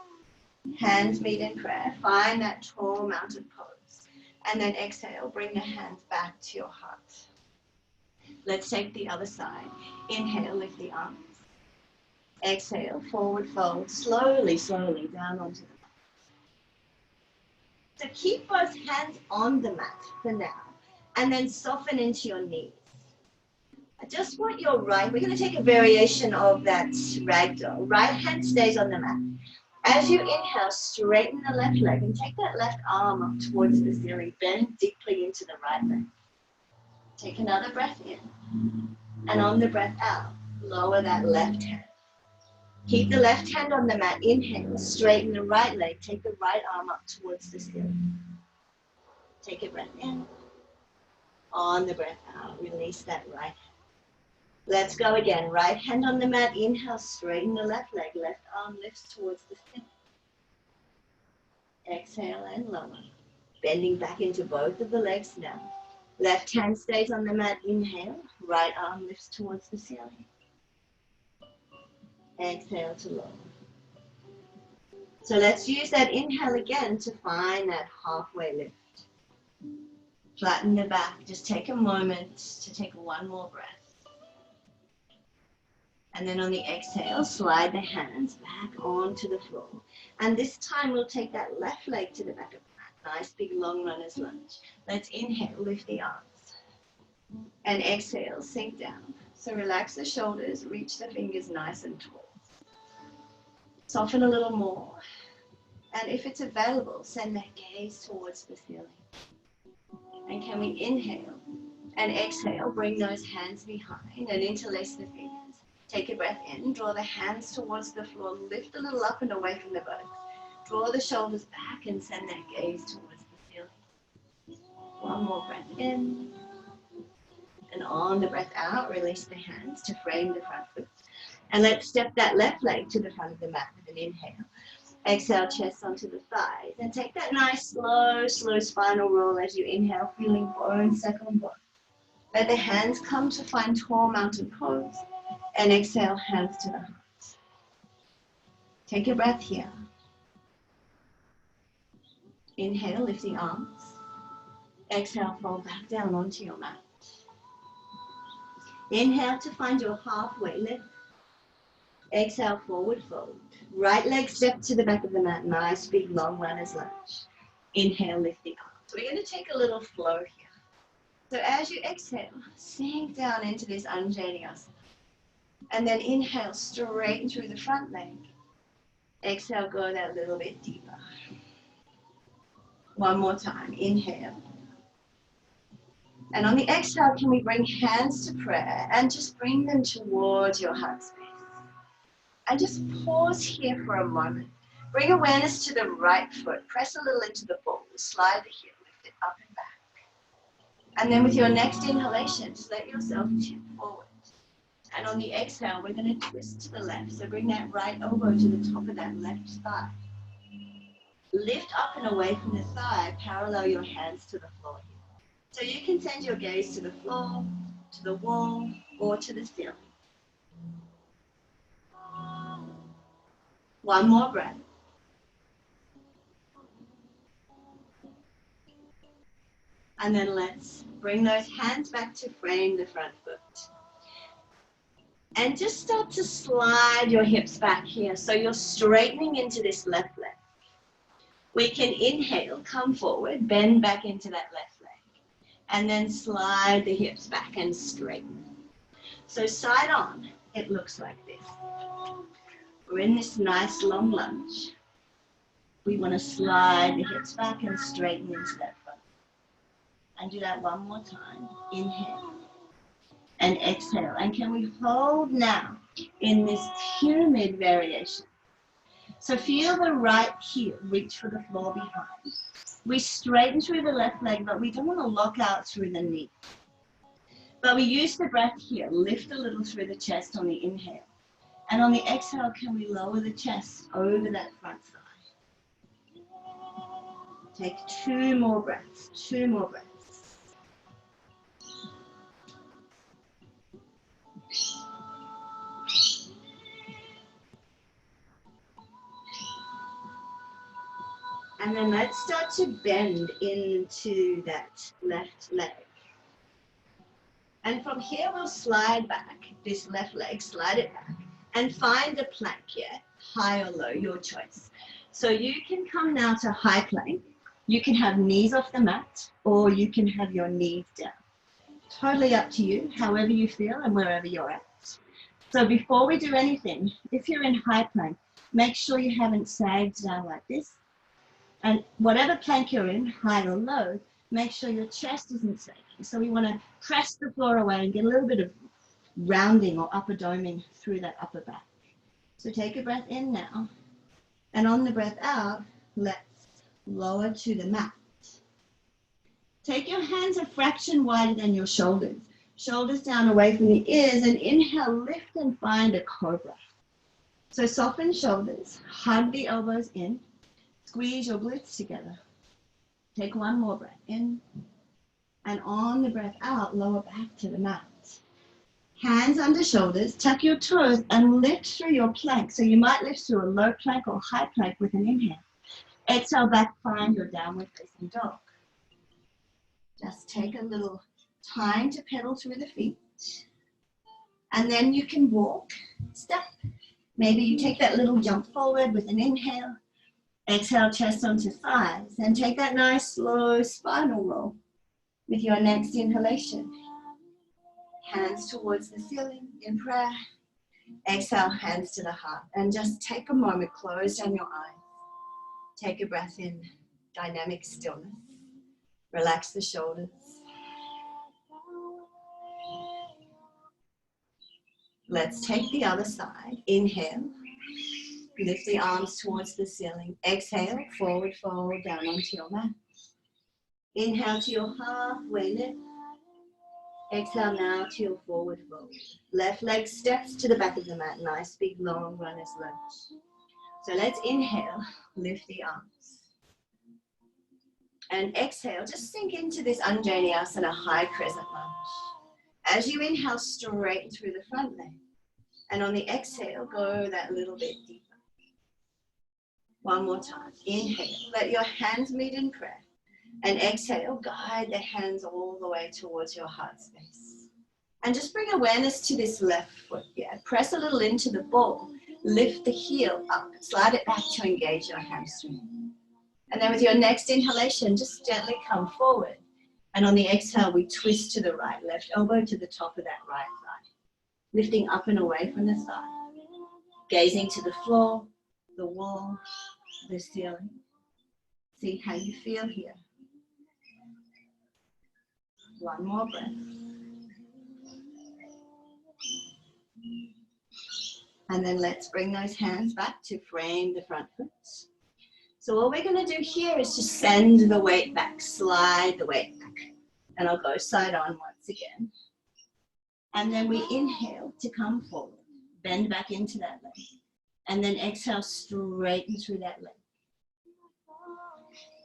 [SPEAKER 2] Hands meet in prayer. Find that tall mountain pose. And then exhale, bring the hands back to your heart. Let's take the other side. Inhale, lift the arms. Exhale, forward fold. Slowly, slowly down onto the mat. So keep both hands on the mat for now. And then soften into your knees. I just want your right, we're going to take a variation of that ragdoll. Right hand stays on the mat. As you inhale, straighten the left leg and take that left arm up towards the ceiling. Bend deeply into the right leg. Take another breath in. And on the breath out, lower that left hand. Keep the left hand on the mat. Inhale, straighten the right leg. Take the right arm up towards the ceiling. Take a breath in. On the breath out, release that right hand. Let's go again. Right hand on the mat. Inhale, straighten the left leg. Left arm lifts towards the ceiling. Exhale and lower. Bending back into both of the legs now. Left hand stays on the mat. Inhale. Right arm lifts towards the ceiling. Exhale to lower. So let's use that inhale again to find that halfway lift. Flatten the back. Just take a moment to take one more breath. And then on the exhale, slide the hands back onto the floor. And this time we'll take that left leg to the back of the mat. Nice big long runner's lunge. Let's inhale, lift the arms. And exhale, sink down. So relax the shoulders, reach the fingers nice and tall. Soften a little more. And if it's available, send that gaze towards the ceiling. And can we inhale and exhale, bring those hands behind and interlace the fingers. Take a breath in, draw the hands towards the floor, lift a little up and away from the buttocks. Draw the shoulders back and send that gaze towards the ceiling. One more breath in. And on the breath out, release the hands to frame the front foot. And let's step that left leg to the front of the mat with an inhale. Exhale, chest onto the thighs. And take that nice, slow spinal roll as you inhale, feeling bone suck on bone. Let the hands come to find tall mountain pose. And exhale, hands to the heart. Take a breath here. Inhale, lift the arms. Exhale, fall back down onto your mat. Inhale to find your halfway lift. Exhale, forward fold. Right leg step to the back of the mat. Nice, big, long runner's lunge. Inhale, lift the arms. So we're going to take a little flow here. So as you exhale, sink down into this Anjaneyasana. And then inhale, straighten through the front leg. Exhale, go that little bit deeper. One more time. Inhale. And on the exhale, can we bring hands to prayer and just bring them towards your heart space. And just pause here for a moment. Bring awareness to the right foot. Press a little into the ball. Slide the heel, lift it up and back. And then with your next inhalation, just let yourself tip forward. And on the exhale, we're going to twist to the left. So bring that right elbow to the top of that left thigh. Lift up and away from the thigh. Parallel your hands to the floor here. So you can send your gaze to the floor, to the wall, or to the ceiling. One more breath. And then let's bring those hands back to frame the front foot. And just start to slide your hips back here. So you're straightening into this left leg. We can inhale, come forward, bend back into that left leg. And then slide the hips back and straighten. So side on, it looks like this. We're in this nice long lunge. We want to slide the hips back and straighten into that front. And do that one more time. Inhale and exhale. And can we hold now in this pyramid variation? So feel the right heel reach for the floor behind. We straighten through the left leg, but we don't want to lock out through the knee. But we use the breath here. Lift a little through the chest on the inhale. And on the exhale, can we lower the chest over that front thigh? Take two more breaths. And then let's start to bend into that left leg. And from here, we'll slide back this left leg, slide it back, and find a plank here, high or low, your choice. So you can come now to high plank. You can have knees off the mat, or you can have your knees down. Totally up to you, however you feel and wherever you're at. So before we do anything, if you're in high plank, make sure you haven't sagged down like this. And whatever plank you're in, high or low, make sure your chest isn't sagging. So we want to press the floor away and get a little bit of rounding or upper doming through that upper back. So take a breath in now. And on the breath out, let's lower to the mat. Take your hands a fraction wider than your shoulders. Shoulders down away from the ears, and inhale, lift and find a cobra. So soften shoulders, hug the elbows in. Squeeze your glutes together. Take one more breath in. And on the breath out, lower back to the mat. Hands under shoulders, tuck your toes and lift through your plank. So you might lift through a low plank or high plank with an inhale. Exhale back, find your downward facing dog. Just take a little time to pedal through the feet. And then you can walk, step. Maybe you take that little jump forward with an inhale. Exhale, chest onto thighs, and take that nice slow spinal roll with your next inhalation. Hands towards the ceiling in prayer. Exhale, hands to the heart. And just take a moment, close down your eyes. Take a breath in, dynamic stillness. Relax the shoulders. Let's take the other side. Inhale. Lift the arms towards the ceiling. Exhale, forward fold down onto your mat. Inhale to your halfway lift. Exhale now to your forward fold. Left leg steps to the back of the mat. Nice big long runner's lunge. So let's inhale, lift the arms. And exhale, just sink into this Anjaneyasana high crescent lunge. As you inhale, straighten through the front leg. And on the exhale, go that little bit deeper. One more time. Inhale, let your hands meet in prayer. And exhale, guide the hands all the way towards your heart space. And just bring awareness to this left foot here. Press a little into the ball. Lift the heel up. Slide it back to engage your hamstring. And then with your next inhalation, just gently come forward. And on the exhale, we twist to the right. Left elbow to the top of that right thigh. Lifting up and away from the thigh. Gazing to the floor, the wall, the ceiling. See how you feel here. One more breath. And then let's bring those hands back to frame the front foot. So what we're going to do here is just send the weight back, slide the weight back. And I'll go side on once again. And then we inhale to come forward. Bend back into that leg. And then exhale, straighten through that leg.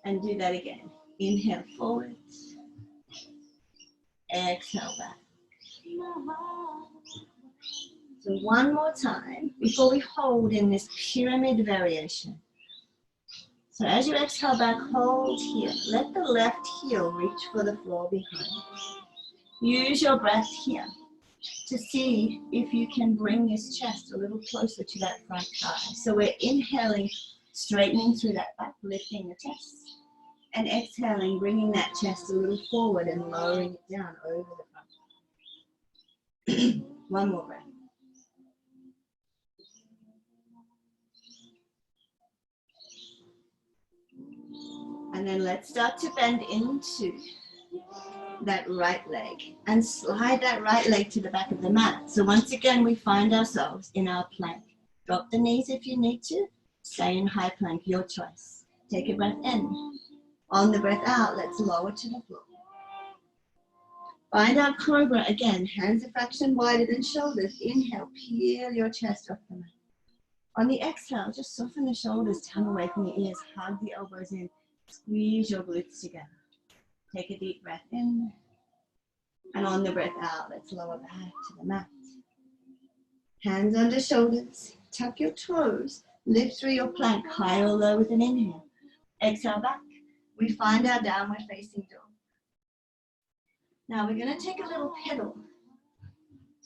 [SPEAKER 2] And do that again. Inhale forward. Exhale back. So one more time before we hold in this pyramid variation. So as you exhale back, hold here. Let the left heel reach for the floor behind. Use your breath here to see if you can bring this chest a little closer to that front thigh. So we're inhaling, straightening through that back, lifting the chest. And exhaling, bringing that chest a little forward and lowering it down over the front. One more breath. And then let's start to bend into that right leg and slide that right leg to the back of the mat. So once again, we find ourselves in our plank. Drop the knees if you need to. Stay in high plank, your choice. Take a breath in. On the breath out, let's lower to the floor. Find our cobra again. Hands a fraction wider than shoulders. Inhale, peel your chest off the mat. On the exhale, just soften the shoulders, tongue away from the ears. Hug the elbows in. Squeeze your glutes together. Take a deep breath in. And on the breath out, let's lower back to the mat. Hands under shoulders. Tuck your toes. Lift through your plank, high or low with an inhale. Exhale back. We find our downward facing dog. Now we're going to take a little pedal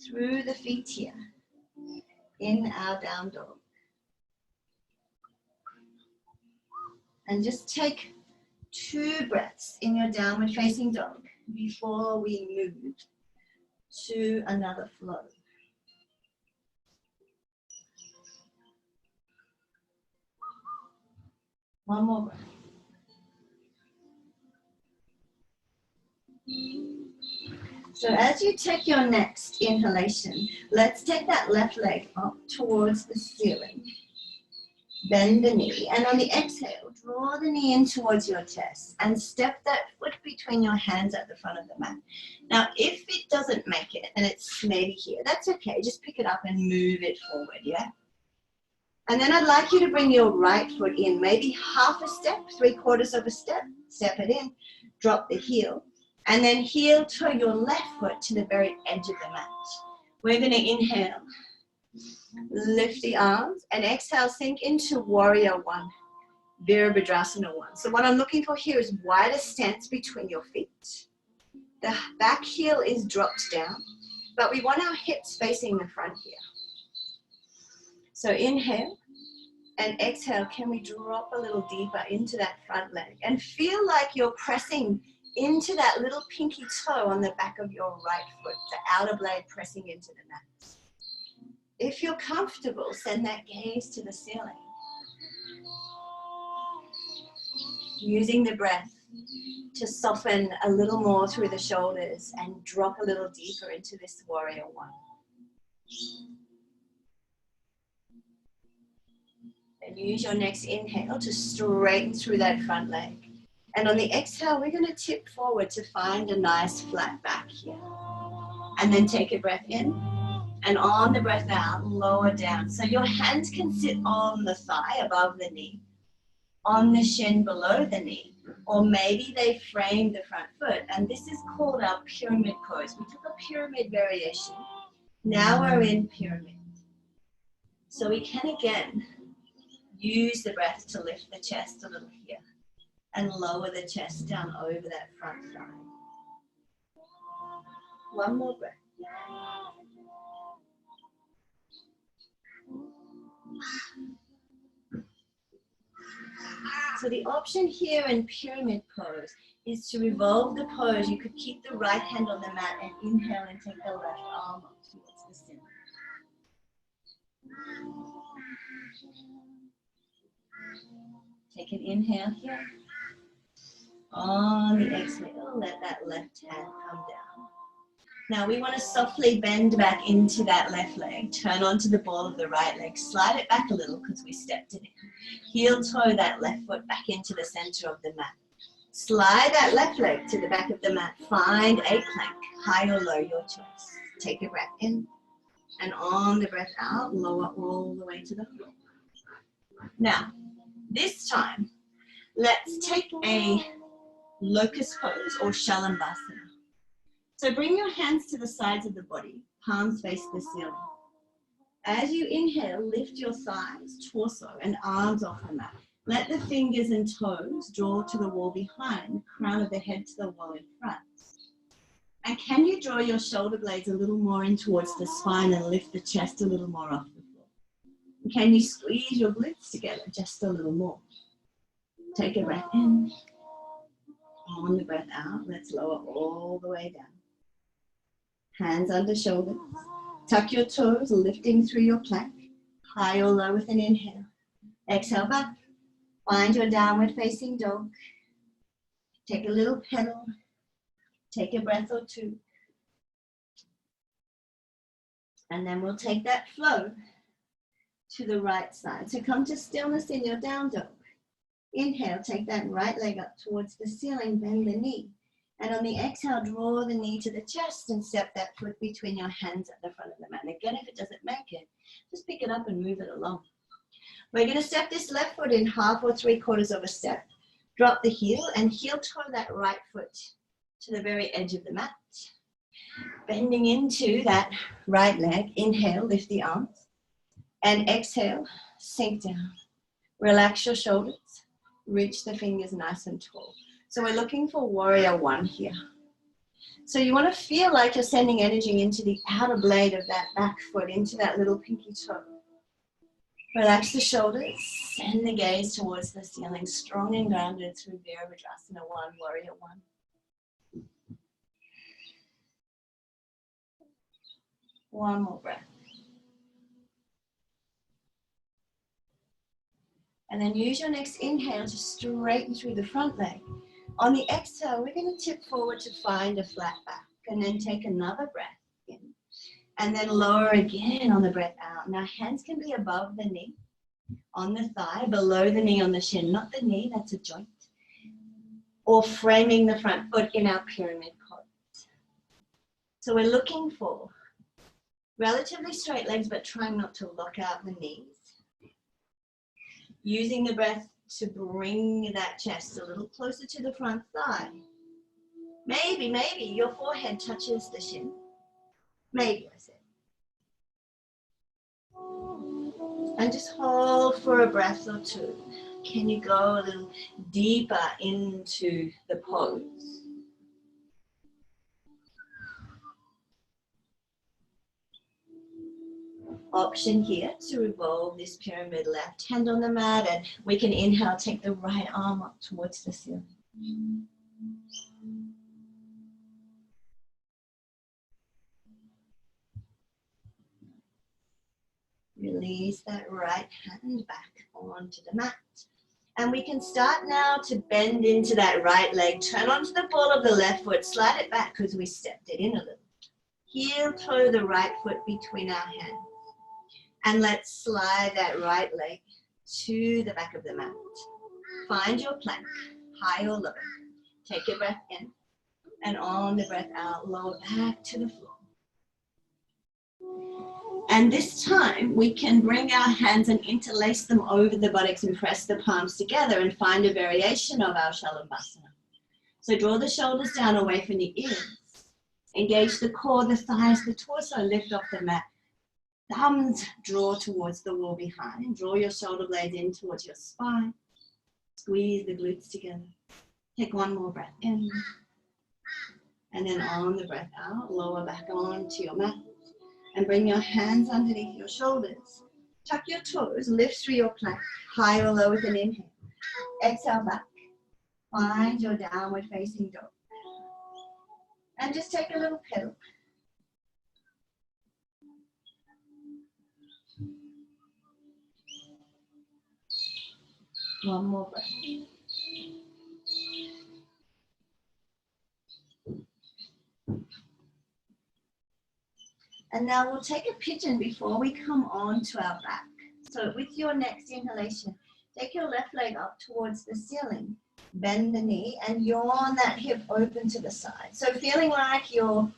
[SPEAKER 2] through the feet here in our down dog. And just take 2 breaths in your downward facing dog before we move to another flow. One more breath. So as you take your next inhalation, let's take that left leg up towards the ceiling. Bend the knee, and on the exhale, draw the knee in towards your chest and step that foot between your hands at the front of the mat. Now, if it doesn't make it and it's maybe here, that's okay. Just pick it up and move it forward, yeah? And then I'd like you to bring your right foot in, maybe half a step, 3/4 of a step, step it in, drop the heel, and then heel to your left foot to the very edge of the mat. We're going to inhale, lift the arms, and exhale, sink into warrior one, Virabhadrasana one. So what I'm looking for here is wider stance between your feet. The back heel is dropped down, but we want our hips facing the front here. So inhale and exhale, can we drop a little deeper into that front leg and feel like you're pressing into that little pinky toe on the back of your right foot, the outer blade pressing into the mat. If you're comfortable, send that gaze to the ceiling. Using the breath to soften a little more through the shoulders and drop a little deeper into this warrior one. And use your next inhale to straighten through that front leg. And on the exhale, we're going to tip forward to find a nice flat back here. And then take a breath in. And on the breath out, lower down. So your hands can sit on the thigh above the knee, on the shin below the knee, or maybe they frame the front foot. And this is called our pyramid pose. We took a pyramid variation. Now we're in pyramid. So we can again use the breath to lift the chest a little here and lower the chest down over that front thigh. One more breath. So the option here in pyramid pose is to revolve the pose. You could keep the right hand on the mat and inhale and take the left arm up towards the center. Take an inhale here. On the exhale, let that left hand come down. Now we want to softly bend back into that left leg. Turn onto the ball of the right leg. Slide it back a little because we stepped it in. Heel toe that left foot back into the center of the mat. Slide that left leg to the back of the mat. Find a plank, high or low, your choice. Take a breath in. And on the breath out, lower all the way to the floor. Now, this time, let's take a locust pose or Shalambhasana. So bring your hands to the sides of the body, palms face the ceiling. As you inhale, lift your thighs, torso, and arms off the mat. Let the fingers and toes draw to the wall behind, crown of the head to the wall in front. And can you draw your shoulder blades a little more in towards the spine and lift the chest a little more off the floor? And can you squeeze your glutes together just a little more? Take a breath in. On the breath out, let's lower all the way down. Hands under shoulders. Tuck your toes, lifting through your plank. High or low with an inhale. Exhale back. Find your downward facing dog. Take a little pedal. Take a breath or two. And then we'll take that flow to the right side. So come to stillness in your down dog. Inhale, take that right leg up towards the ceiling, bend the knee. And on the exhale, draw the knee to the chest and step that foot between your hands at the front of the mat. And again, if it doesn't make it, just pick it up and move it along. We're going to step this left foot in half or 3/4 of a step. Drop the heel and heel toe that right foot to the very edge of the mat. Bending into that right leg. Inhale, lift the arms. And exhale, sink down. Relax your shoulders. Reach the fingers nice and tall. So we're looking for warrior one here. So you want to feel like you're sending energy into the outer blade of that back foot, into that little pinky toe. Relax the shoulders, send the gaze towards the ceiling, strong and grounded through Virabhadrasana 1, warrior one. One more breath. And then use your next inhale to straighten through the front leg. On the exhale, we're going to tip forward to find a flat back and then take another breath in. And then lower again on the breath out. Now hands can be above the knee, on the thigh, below the knee on the shin, not the knee, that's a joint. Or framing the front foot in our pyramid pose. So we're looking for relatively straight legs, but trying not to lock out the knees. Using the breath to bring that chest a little closer to the front thigh. Maybe your forehead touches the shin. Maybe, I said. And just hold for a breath or two. Can you go a little deeper into the pose? Option here to revolve this pyramid, left hand on the mat, and we can inhale, take the right arm up towards the ceiling. Release that right hand back onto the mat. And we can start now to bend into that right leg. Turn onto the ball of the left foot. Slide it back because we stepped it in a little. Heel toe the right foot between our hands. And let's slide that right leg to the back of the mat. Find your plank, high or low. Take a breath in. And on the breath out, lower back to the floor. And this time we can bring our hands and interlace them over the buttocks and press the palms together and find a variation of our Shalabhasana. So draw the shoulders down away from the ears. Engage the core, the thighs, the torso, lift off the mat. Thumbs draw towards the wall behind. Draw your shoulder blades in towards your spine. Squeeze the glutes together. Take one more breath in. And then on the breath out, lower back onto your mat. And bring your hands underneath your shoulders. Tuck your toes, lift through your plank, high or low with an inhale. Exhale back. Find your downward facing dog. And just take a little pedal. One more breath. And now we'll take a pigeon before we come on to our back. So with your next inhalation, take your left leg up towards the ceiling. Bend the knee and yawn that hip open to the side. So feeling like you're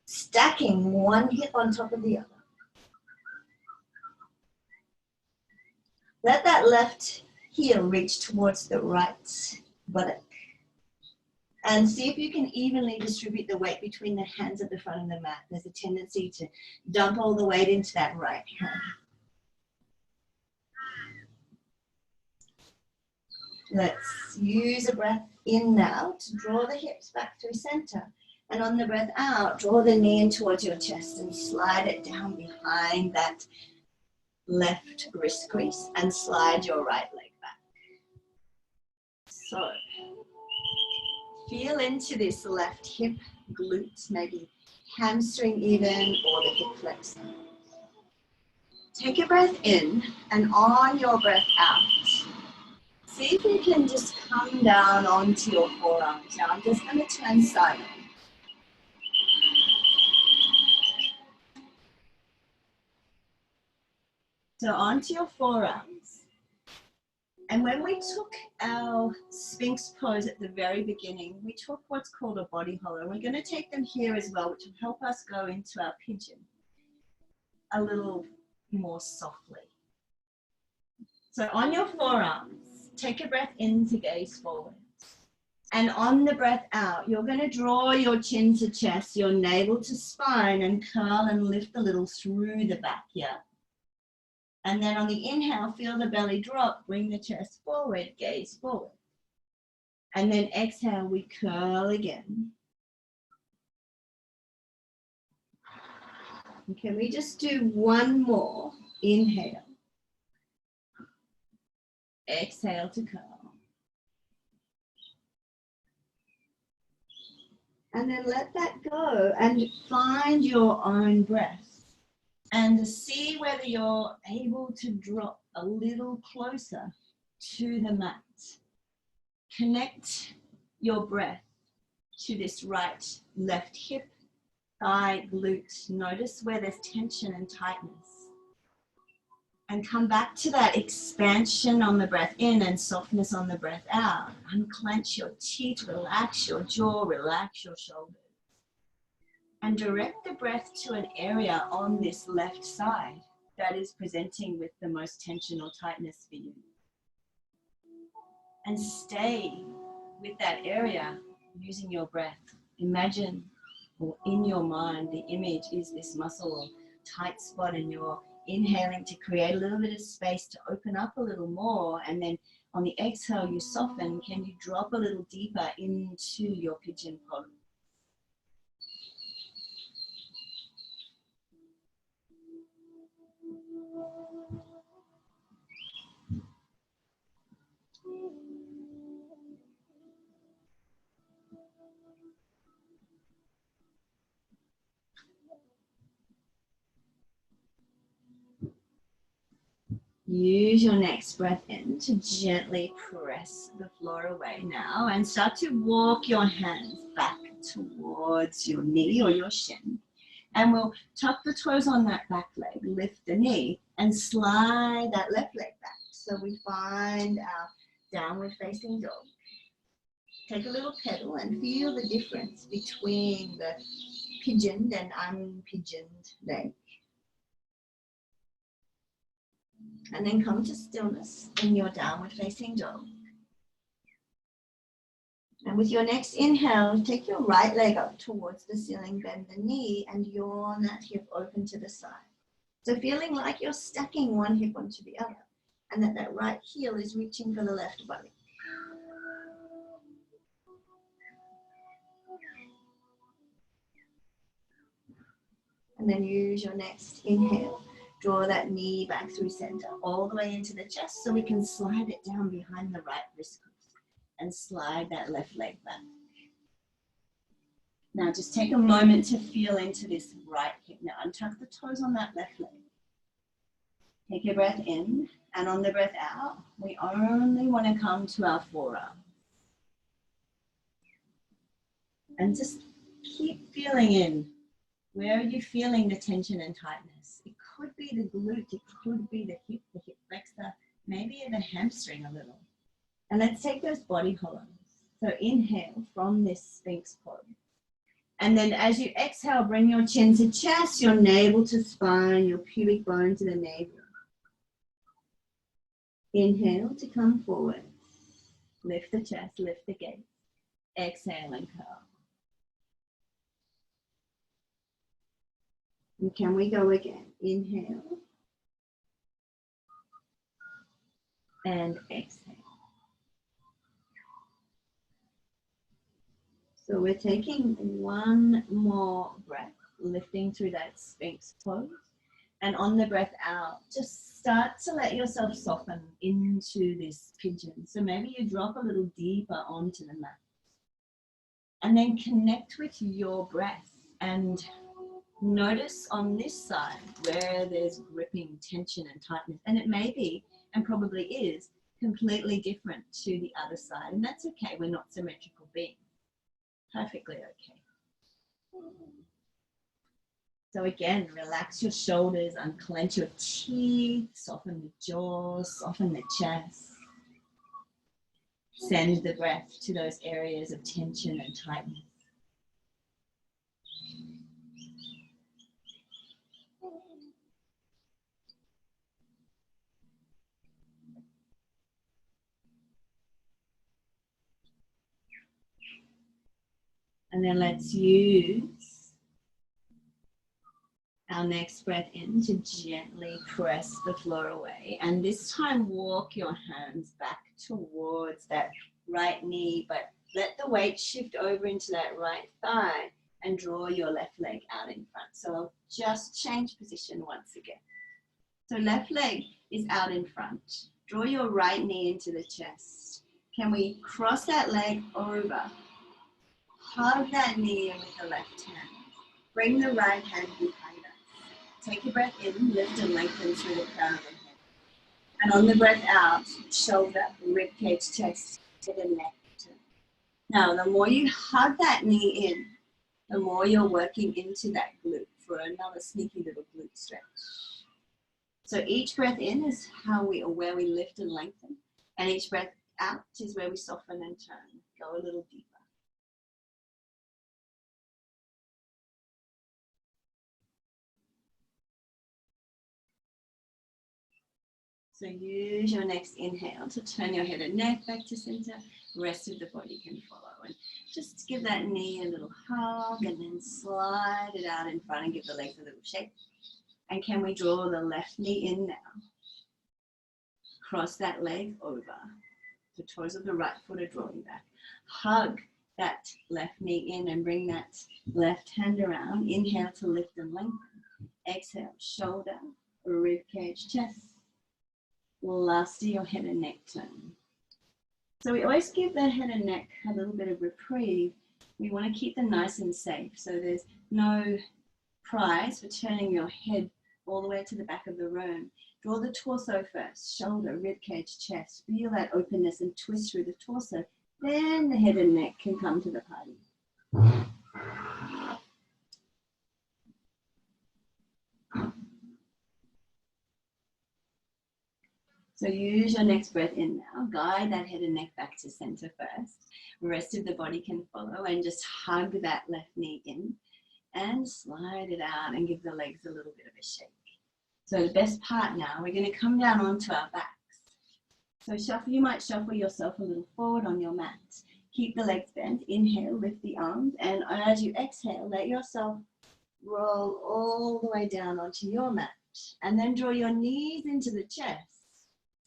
[SPEAKER 2] stacking one hip on top of the other. Let that left heel reach towards the right buttock. And see if you can evenly distribute the weight between the hands at the front of the mat. There's a tendency to dump all the weight into that right hand. Let's use a breath in now to draw the hips back through center. And on the breath out, draw the knee in towards your chest and slide it down behind that left wrist crease and slide your right leg back. So, feel into this left hip, glute, maybe hamstring even, or the hip flexor. Take a breath in, and on your breath out, see if you can just come down onto your forearms. Now I'm just going to turn side on. So onto your forearms. And when we took our Sphinx pose at the very beginning, we took what's called a body hollow. We're going to take them here as well, which will help us go into our pigeon a little more softly. So on your forearms, take a breath in to gaze forward. And on the breath out, you're going to draw your chin to chest, your navel to spine, and curl and lift a little through the back here. And then on the inhale, feel the belly drop, bring the chest forward, gaze forward. And then exhale, we curl again. And can we just do one more? Inhale. Exhale to curl. And then let that go and find your own breath. And see whether you're able to drop a little closer to the mat. Connect your breath to this right, left hip, thigh, glute. Notice where there's tension and tightness. And come back to that expansion on the breath in and softness on the breath out. Unclench your teeth, relax your jaw, relax your shoulders. And direct the breath to an area on this left side that is presenting with the most tension or tightness for you. And stay with that area using your breath. Imagine, or in your mind, the image is this muscle or tight spot, and you're inhaling to create a little bit of space to open up a little more. And then on the exhale, you soften. Can you drop a little deeper into your pigeon pose? Use your next breath in to gently press the floor away now and start to walk your hands back towards your knee or your shin. And we'll tuck the toes on that back leg, lift the knee and slide that left leg back. So we find our downward facing dog. Take a little pedal and feel the difference between the pigeoned and unpigeoned leg. And then come to stillness in your downward facing dog. And with your next inhale, take your right leg up towards the ceiling, bend the knee and yawn that hip open to the side. So feeling like you're stacking one hip onto the other and that right heel is reaching for the left body. And then use your next inhale. Draw that knee back through center, all the way into the chest so we can slide it down behind the right wrist and slide that left leg back. Now just take a moment to feel into this right hip. Now untuck the toes on that left leg. Take your breath in, and on the breath out, we only want to come to our forearm. And just keep feeling in. Where are you feeling the tension and tightness? It could be the glute, it could be the hip flexor, maybe even hamstring a little. And let's take those body hollows. So inhale from this Sphinx pose. And then as you exhale, bring your chin to chest, your navel to spine, your pubic bone to the navel. Inhale to come forward. Lift the chest, lift the gaze. Exhale and curl. And can we go again? Inhale. And exhale. So we're taking one more breath, lifting through that Sphinx pose. And on the breath out, just start to let yourself soften into this pigeon. So maybe you drop a little deeper onto the mat. And then connect with your breath and notice on this side where there's gripping tension and tightness. And it may be, and probably is, completely different to the other side. And that's okay, we're not symmetrical beings. Perfectly okay. So again, relax your shoulders, unclench your teeth, soften the jaw, soften the chest. Send the breath to those areas of tension and tightness. And then let's use our next breath in to gently press the floor away. And this time walk your hands back towards that right knee, but let the weight shift over into that right thigh and draw your left leg out in front. So I'll just change position once again. So left leg is out in front. Draw your right knee into the chest. Can we cross that leg over? Hug that knee in with the left hand. Bring the right hand behind us. Take a breath in, lift and lengthen through the crown of the head. And on the breath out, shoulder, ribcage, chest, to the neck. Now, the more you hug that knee in, the more you're working into that glute for another sneaky little glute stretch. So each breath in is where we lift and lengthen, and each breath out is where we soften and turn. Go a little deeper. So use your next inhale to turn your head and neck back to center. Rest of the body can follow. And just give that knee a little hug and then slide it out in front and give the legs a little shake. And can we draw the left knee in now? Cross that leg over. The toes of the right foot are drawing back. Hug that left knee in and bring that left hand around. Inhale to lift and lengthen. Exhale, shoulder, rib cage, chest. Last to your head and neck turn. So we always give the head and neck a little bit of reprieve. We want to keep them nice and safe. So there's no prize for turning your head all the way to the back of the room. Draw the torso first, shoulder, ribcage, chest. Feel that openness and twist through the torso. Then the head and neck can come to the party. So use your next breath in now. Guide that head and neck back to center first. The rest of the body can follow, and just hug that left knee in and slide it out and give the legs a little bit of a shake. So the best part now, we're going to come down onto our backs. So shuffle, you might shuffle yourself a little forward on your mat. Keep the legs bent. Inhale, lift the arms, and as you exhale, let yourself roll all the way down onto your mat. And then draw your knees into the chest.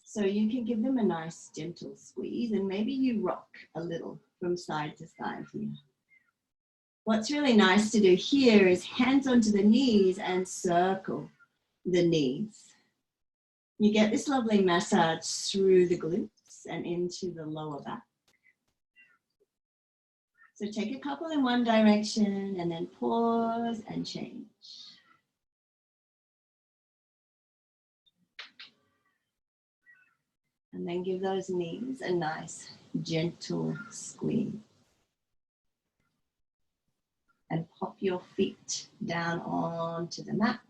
[SPEAKER 2] So you can give them a nice gentle squeeze, and maybe you rock a little from side to side here. What's really nice to do here is hands onto the knees and circle the knees. You get this lovely massage through the glutes and into the lower back. So take a couple in one direction and then pause and change. And then give those knees a nice gentle squeeze. And pop your feet down onto the mat.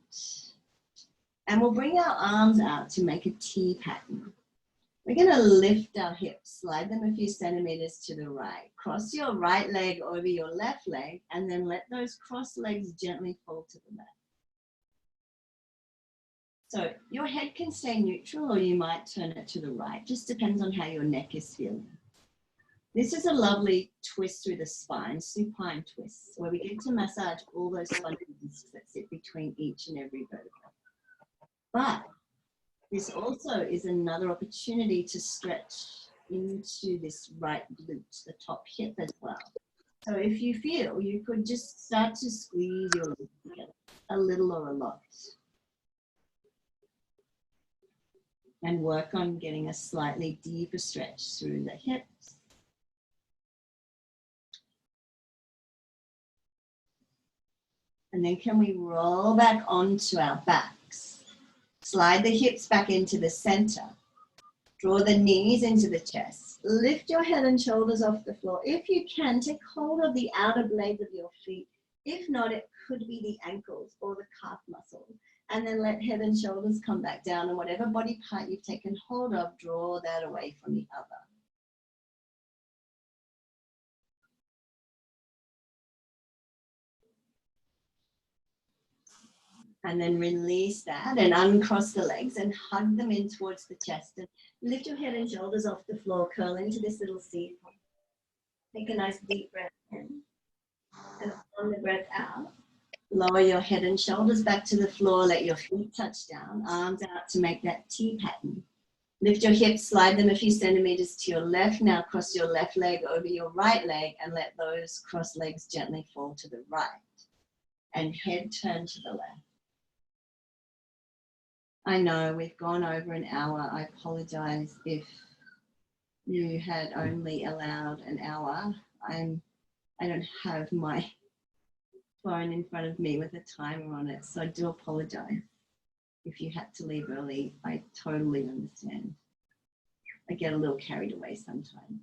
[SPEAKER 2] And we'll bring our arms out to make a T pattern. We're going to lift our hips, slide them a few centimeters to the right. Cross your right leg over your left leg, and then let those crossed legs gently fall to the mat. So your head can stay neutral, or you might turn it to the right. Just depends on how your neck is feeling. This is a lovely twist through the spine, supine twist, where we get to massage all those spongy discs that sit between each and every vertebra. But this also is another opportunity to stretch into this right glute, the top hip as well. So if you feel, you could just start to squeeze your legs together, a little or a lot. And work on getting a slightly deeper stretch through the hips. And then can we roll back onto our backs? Slide the hips back into the center. Draw the knees into the chest. Lift your head and shoulders off the floor. If you can, take hold of the outer blades of your feet. If not, it could be the ankles or the calf muscle. And then let head and shoulders come back down, and whatever body part you've taken hold of, draw that away from the other. And then release that and uncross the legs and hug them in towards the chest. And lift your head and shoulders off the floor, curl into this little seed. Take a nice deep breath in. And on the breath out, lower your head and shoulders back to the floor. Let your feet touch down, arms out to make that T pattern. Lift your hips, slide them a few centimeters to your left. Now cross your left leg over your right leg and let those cross legs gently fall to the right. And head turn to the left. I know we've gone over an hour. I apologize if you had only allowed an hour. I don't have my phone in front of me with a timer on it, so I do apologize if you had to leave early. I totally understand. I get a little carried away sometimes.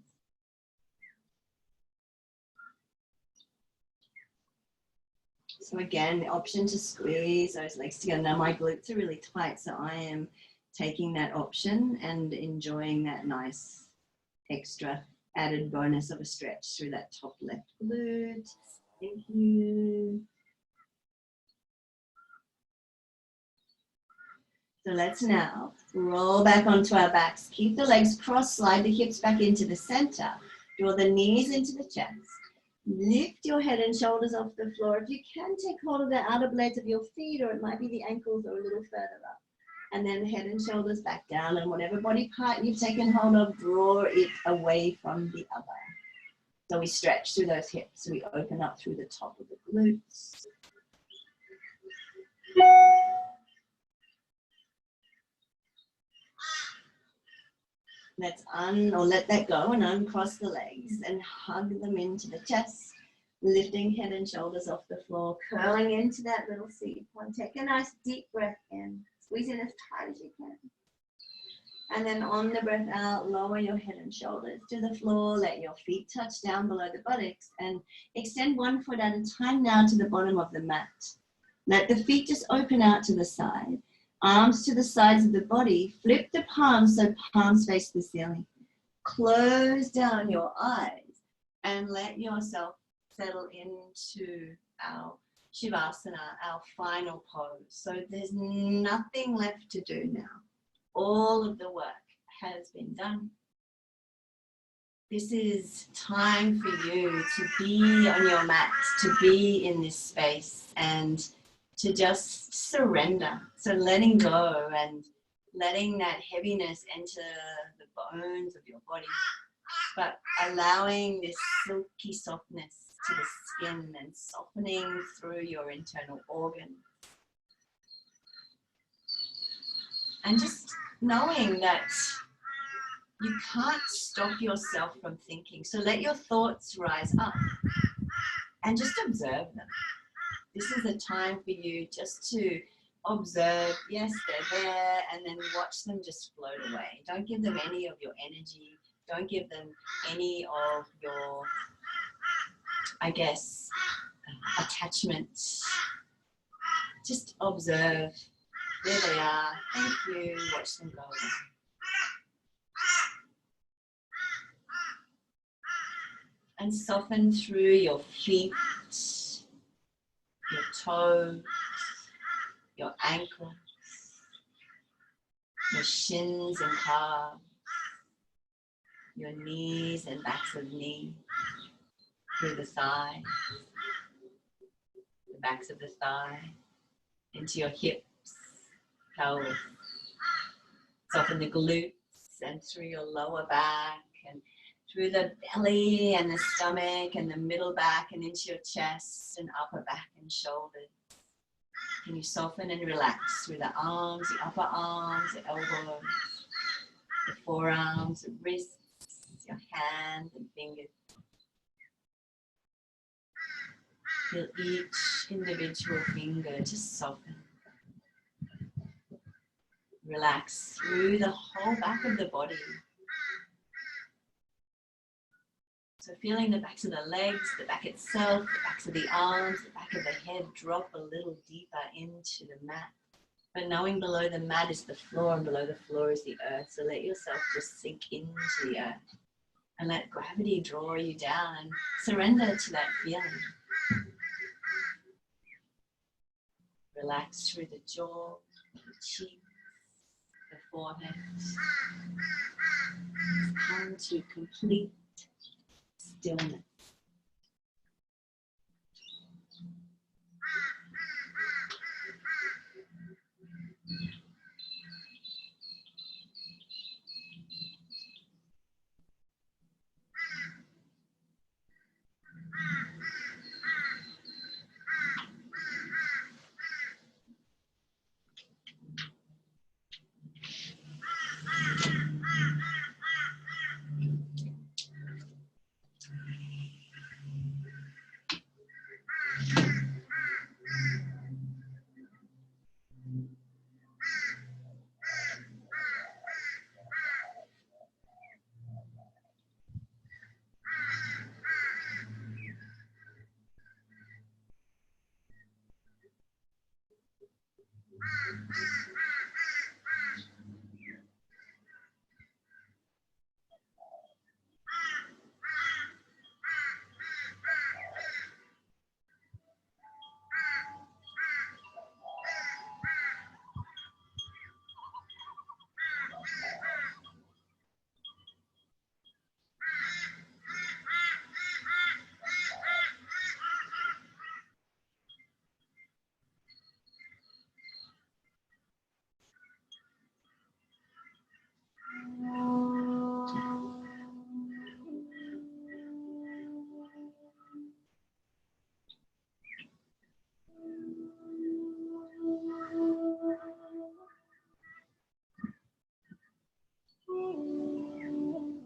[SPEAKER 2] So again, the option to squeeze those legs together. Now my glutes are really tight, so I am taking that option and enjoying that nice extra added bonus of a stretch through that top left glute. Thank you. So let's now roll back onto our backs. Keep the legs crossed, slide the hips back into the center. Draw the knees into the chest. Lift your head and shoulders off the floor. If you can, take hold of the outer blades of your feet, or it might be the ankles or a little further up. And then head and shoulders back down, and whatever body part you've taken hold of, draw it away from the other. So we stretch through those hips. We open up through the top of the glutes. Let's let that go and uncross the legs and hug them into the chest, lifting head and shoulders off the floor, curling into that little seed point. Take a nice deep breath in. Squeeze it as tight as you can. And then on the breath out, lower your head and shoulders to the floor. Let your feet touch down below the buttocks and extend one foot at a time now to the bottom of the mat. Let the feet just open out to the side. Arms to the sides of the body. Flip the palms so palms face the ceiling. Close down your eyes and let yourself settle into our Shavasana, our final pose. So there's nothing left to do now. All of the work has been done. This is time for you to be on your mat, to be in this space and to just surrender. So letting go and letting that heaviness enter the bones of your body, but allowing this silky softness to the skin and softening through your internal organs. And just knowing that you can't stop yourself from thinking. So let your thoughts rise up and just observe them. This is a time for you just to observe, yes, they're there, and then watch them just float away. Don't give them any of your energy. Don't give them any of your, I guess, attachment. Just observe. There they are. Thank you. Watch them go. And soften through your feet, your toes, your ankles, your shins and calves, your knees and backs of knees, through the thighs, the backs of the thigh, into your hips, pelvis. Soften the glutes and through your lower back and through the belly and the stomach and the middle back and into your chest and upper back and shoulders. Can you soften and relax through the arms, the upper arms, the elbows, the forearms, the wrists, your hands and fingers. Feel each individual finger just soften. Relax through the whole back of the body. So feeling the backs of the legs, the back itself, the backs of the arms, the back of the head drop a little deeper into the mat. But knowing below the mat is the floor and below the floor is the earth. So let yourself just sink into the earth and let gravity draw you down and surrender to that feeling. Relax through the jaw, the cheeks, the forehead. Come to complete stillness.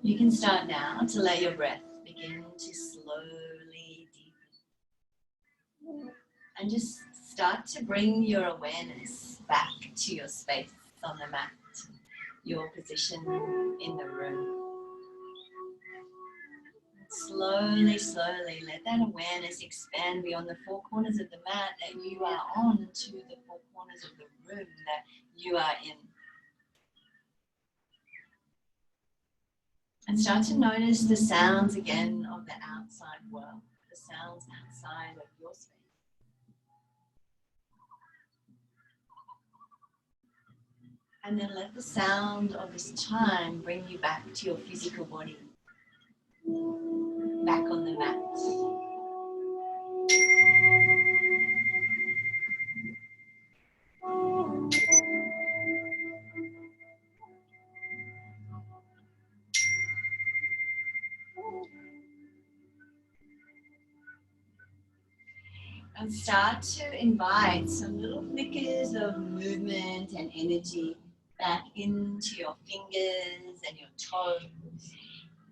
[SPEAKER 2] You can start now to let your breath begin to slowly deepen. And just start to bring your awareness
[SPEAKER 1] back to your space on the mat, your position in the room. Slowly, slowly let that awareness expand beyond the four corners of the mat that you are on to the four corners of the room that you are in. And start to notice the sounds again of the outside world, the sounds outside of your space. And then let the sound of this time bring you back to your physical body, back on the mat. And start to invite some little flickers of movement and energy back into your fingers and your toes.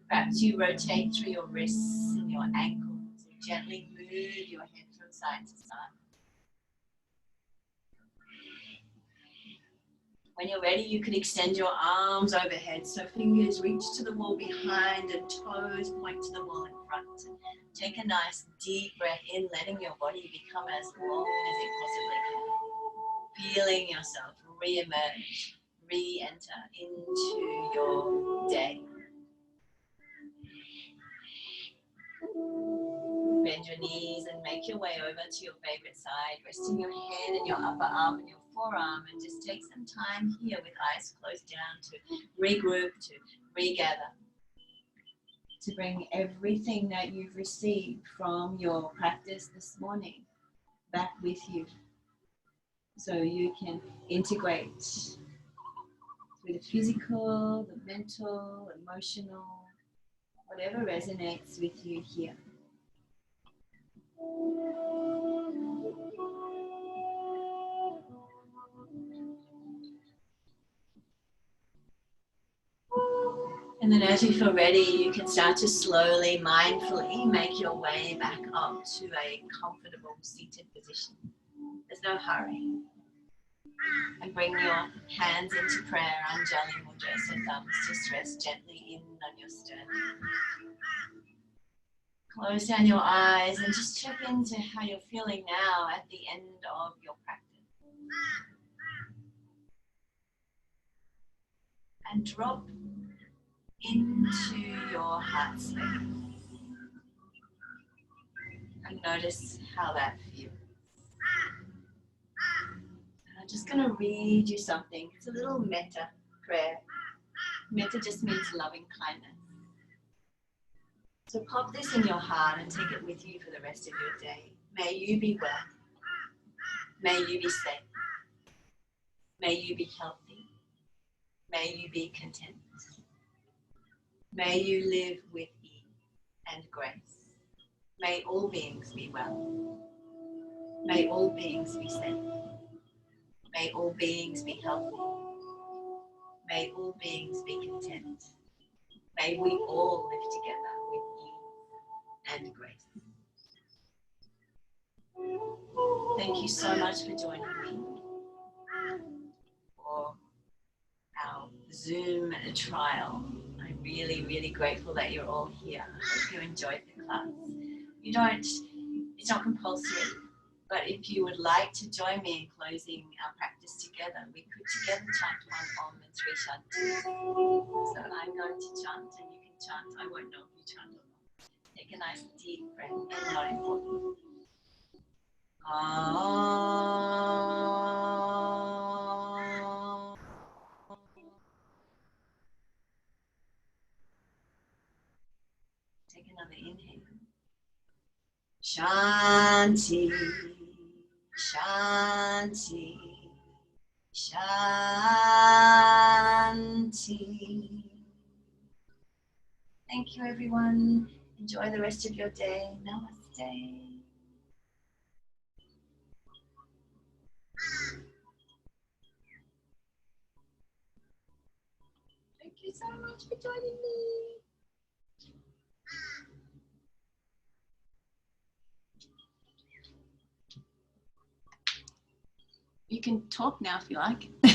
[SPEAKER 1] Perhaps you rotate through your wrists and your ankles and gently move your head from side to side. When you're ready, you can extend your arms overhead so fingers reach to the wall behind and toes point to the wall in front. Take a nice deep breath in, letting your body become as long as it possibly can. Feeling yourself re-emerge, re-enter into your day. Bend your knees and make your way over to your favorite side, resting your head and your upper arm and your forearm, and just take some time here with eyes closed down to regroup, to regather, to bring everything that you've received from your practice this morning back with you so you can integrate with the physical, the mental, emotional, whatever resonates with you here. And then as you feel ready, you can start to slowly, mindfully make your way back up to a comfortable seated position. There's no hurry. And bring your hands into prayer, Anjali Mudra, so thumbs just rest gently in on your sternum. Close down your eyes and just check into how you're feeling now at the end of your practice. And drop into your heart space. And notice how that feels. And I'm just going to read you something. It's a little metta prayer. Metta just means loving kindness. So pop this in your heart and take it with you for the rest of your day. May you be well. May you be safe. May you be healthy. May you be content. May you live with ease and grace. May all beings be well. May all beings be safe. May all beings be healthy. May all beings be content. May we all live together with ease and grace. Thank you so much for joining me for our Zoom trial. I'm really, really grateful that you're all here. I hope you enjoyed the class. It's not compulsory, but if you would like to join me in closing our practice together, we could together chant one Om and three Shanti. So I'm going to chant and you can chant. I won't know if you chant or not. Take a nice deep breath in, not important. Take another inhale. Shanti, Shanti, Shanti. Thank you, everyone. Enjoy the rest of your day. Namaste. Thank you so much for joining me. You
[SPEAKER 2] can talk now if you like.